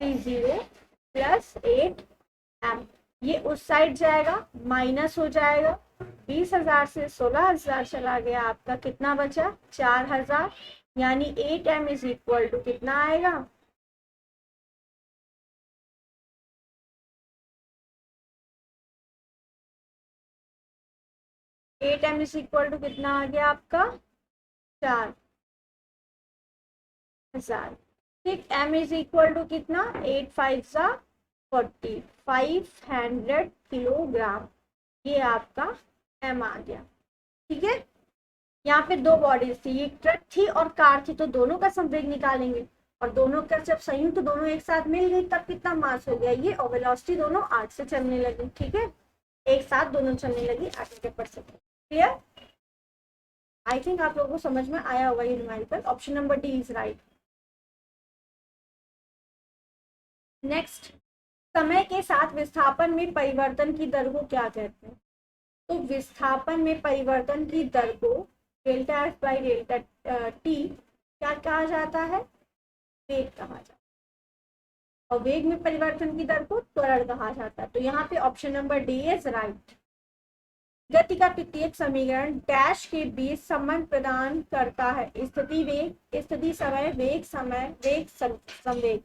30 plus 8 m। ये उस साइड जाएगा, माइनस हो जाएगा, 20,000 से 16,000 चला गया, आपका कितना बचा 4,000, यानी 8m इज इक्वल टू कितना आएगा, eight M is equal to कितना आ गया आपका 4,000। ठीक, m इज इक्वल टू कितना 8 5 40, 500 किलोग्राम, ये आपका m आ गया। ठीक है, यहाँ पे दो बॉडीज थी, एक ट्रक थी और कार थी, तो दोनों का संवेग निकालेंगे, और दोनों का जब संयुक्त तो दोनों एक साथ मिल गई तब कितना मास हो गया ये, और वेलोसिटी दोनों 8 से चलने लगी। ठीक है, एक साथ दोनों चलने लगी 8 मीटर पर सेकंड। क्लियर, आई थिंक आप लोगों को समझ में आया होगा ये numerical. Option number D is right. Next, समय के साथ विस्थापन में परिवर्तन की दर को क्या कहते हैं। तो विस्थापन में परिवर्तन की दर को delta F by delta T क्या कहा जाता है, वेग कहा जाता है, और वेग में परिवर्तन की दर को त्वरण कहा जाता है। तो यहाँ पे option number D is right. गति का प्रत्येक समीकरण डैश के बीच संबंध प्रदान करता है, स्थिति वेग, स्थिति समय, वेग समय, वेग संवेग।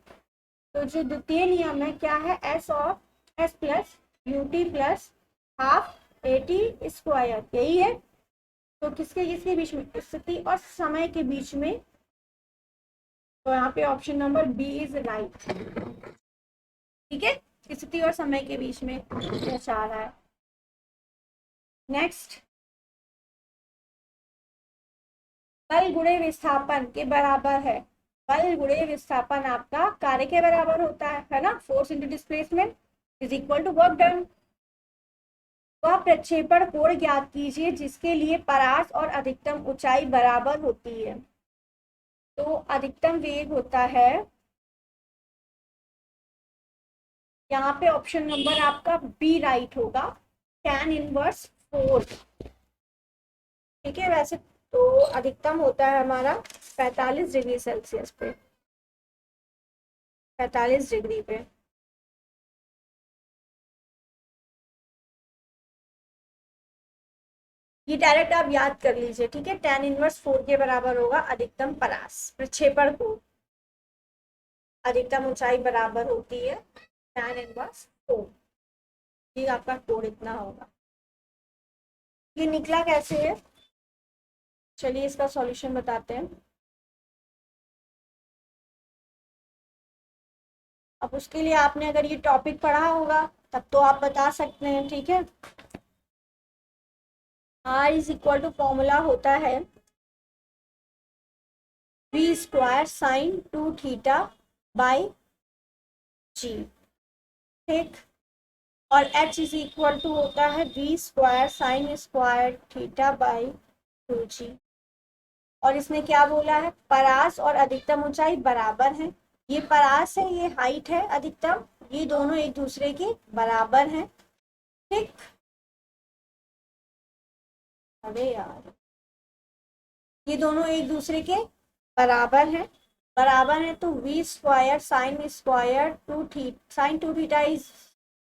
तो जो द्वितीय नियम है क्या है, एस और S plus you T plus half A T square, यही है। तो किसके किसके बीच में, स्थिति और समय के बीच में, तो यहाँ पे option number B is right. ठीक है, स्थिति और समय के बीच में चाह रहा है। नेक्स्ट, बल गुणे विस्थापन के बराबर है, बल गुणे विस्थापन आपका कार्य के बराबर होता है ना, force into displacement is equal to work done. वह प्रक्षेपण कोण ज्ञात कीजिए जिसके लिए परास और अधिकतम ऊंचाई बराबर होती है। तो अधिकतम वेग होता है, यहाँ पे ऑप्शन नंबर आपका बी राइट होगा, tan इनवर्स 4। ठीक है, वैसे तो अधिकतम होता है हमारा 45 डिग्री सेल्सियस पे, 45 डिग्री पे। ये डायरेक्ट आप याद कर लीजिए। ठीक है, tan इनवर्स 4 के बराबर होगा अधिकतम परास, प्रक्षेपण को अधिकतम ऊंचाई बराबर होती है tan इनवर्स 4। ये आपका कोण इतना होगा। ये निकला कैसे है, चलिए इसका सॉल्यूशन बताते हैं। अब उसके लिए आपने अगर ये टॉपिक पढ़ा होगा तब तो आप बता सकते हैं, ठीक है। R is equal to formula होता है V square sine 2 theta by G, ठीक। और एच इज इक्वल टू होता है V square sine square theta by 2g। और इसने क्या बोला है, परास और अधिकतम ऊंचाई बराबर है। ये परास है, ये हाइट है अधिकतम, ये दोनों एक दूसरे के बराबर हैं, ठीक। अरे यार, ये दोनों एक दूसरे के बराबर हैं, बराबर है तो V square sine square sine 2 theta is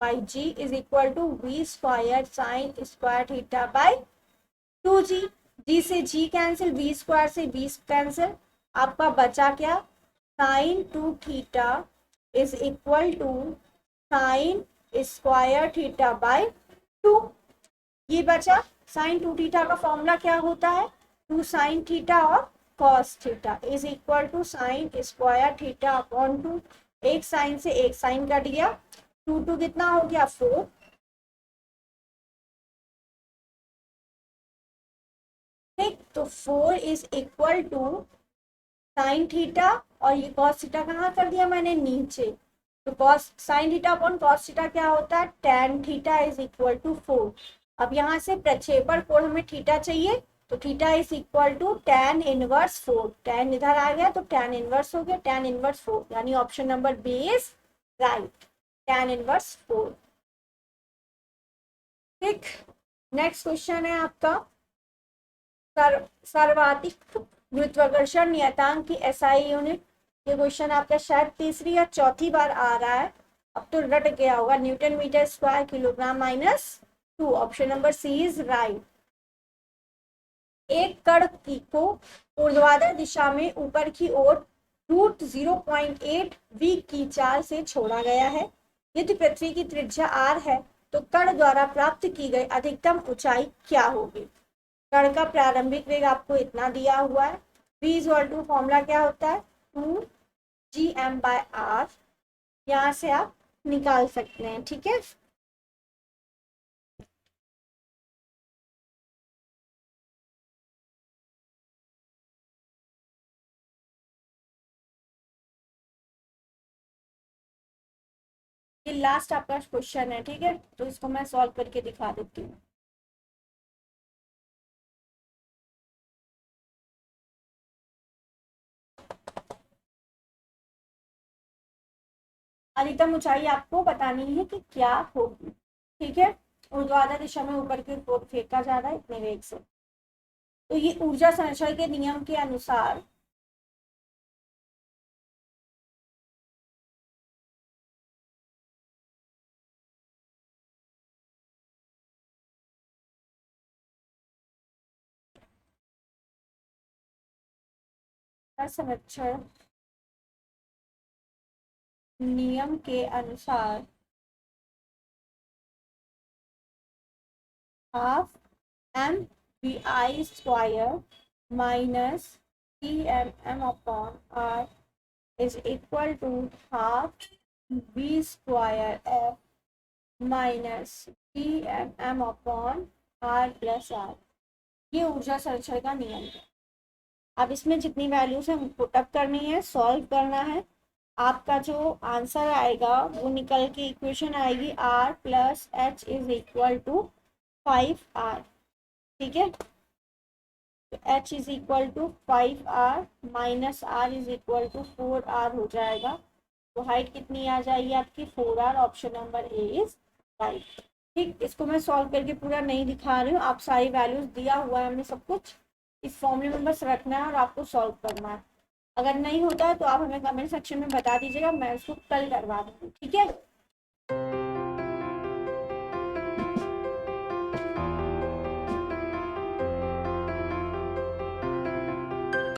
by G is equal to V square sine square theta by 2g। G से जी कैंसिल, वी स्क्वायर से वी कैंसिल, आपका बचा क्या, sine 2 theta is equal to sine square theta by 2। ये बचा। Sign 2 theta का formula क्या होता है, 2 साइन थीटा और cos theta is equal to sine square theta upon 2। एक साइन से एक साइन कट गया, 2 कितना हो गया 4, ठीक। तो 4 is equal to sine theta, और ये कॉस थीटा कहाँ कर दिया मैंने, नीचे। तो cos sine theta upon cos theta क्या होता है, tan theta is equal to 4। अब यहाँ से प्रक्षेपण कोण हमें थीटा चाहिए, तो theta is equal to tan inverse 4। Tan इधर आ गया तो टेन इनवर्स हो गया, टेन इनवर्स 4, यानी option number B is right, tan inverse 4, ठीक। नेक्स्ट क्वेश्चन है आपका सर्वाधिक गुरुत्वाकर्षण नियतांक की एसआई यूनिट। ये क्वेश्चन आपका शायद तीसरी या चौथी बार आ रहा है, अब तो रट गया होगा, newton metre square kilogram minus 2, option number C is right. एक कण को ऊर्ध्वाधर दिशा में ऊपर की ओर रूट 0.8 वी की चाल से छोड़ा गया है। यदि पृथ्वी की त्रिज्या r है तो कण द्वारा प्राप्त की गई अधिकतम ऊंचाई क्या होगी। कण का प्रारंभिक वेग आपको इतना दिया हुआ है, v इक्वल टू फॉर्मूला क्या होता है 2gm/r, यहाँ से आप निकाल सकते हैं, ठीक है। ये लास्ट आपका क्वेश्चन है, ठीक है, तो इसको मैं सॉल्व करके दिखा देती हूँ। अधिकतम ऊंचाई आपको बतानी है कि क्या होगी, ठीक है। ऊर्ध्वाधर दिशा में ऊपर की ओर फेंका जा रहा है इतने वेग से, तो ये ऊर्जा संरक्षण के नियम के अनुसार संरक्षण नियम के अनुसार half mvi square minus tmm upon r is equal to half v square f minus tmm upon r plus r। ये ऊर्जा संरक्षण का नियम है। अब इसमें जितनी वैल्यूज है पुटअप करनी है, सॉल्व करना है। आपका जो आंसर आएगा वो निकल के इक्वेशन आएगी r plus h is equal to 5r, ठीक है। तो h is equal to 5r minus r is equal to 4r हो जाएगा। तो हाइट कितनी आ जाएगी आपकी 4r, option number A is right, ठीक। इसको मैं सॉल्व करके पूरा नहीं दिखा रही हूँ, आप सारी वैल्यूज दिया हुआ है हमने सब कुछ, इस फॉर्मूले में बस रखना है और आपको सॉल्व करना है। अगर नहीं होता है तो आप हमें कमेंट सेक्शन में बता दीजिएगा, मैं उसको कल करवा दूँगी, ठीक है।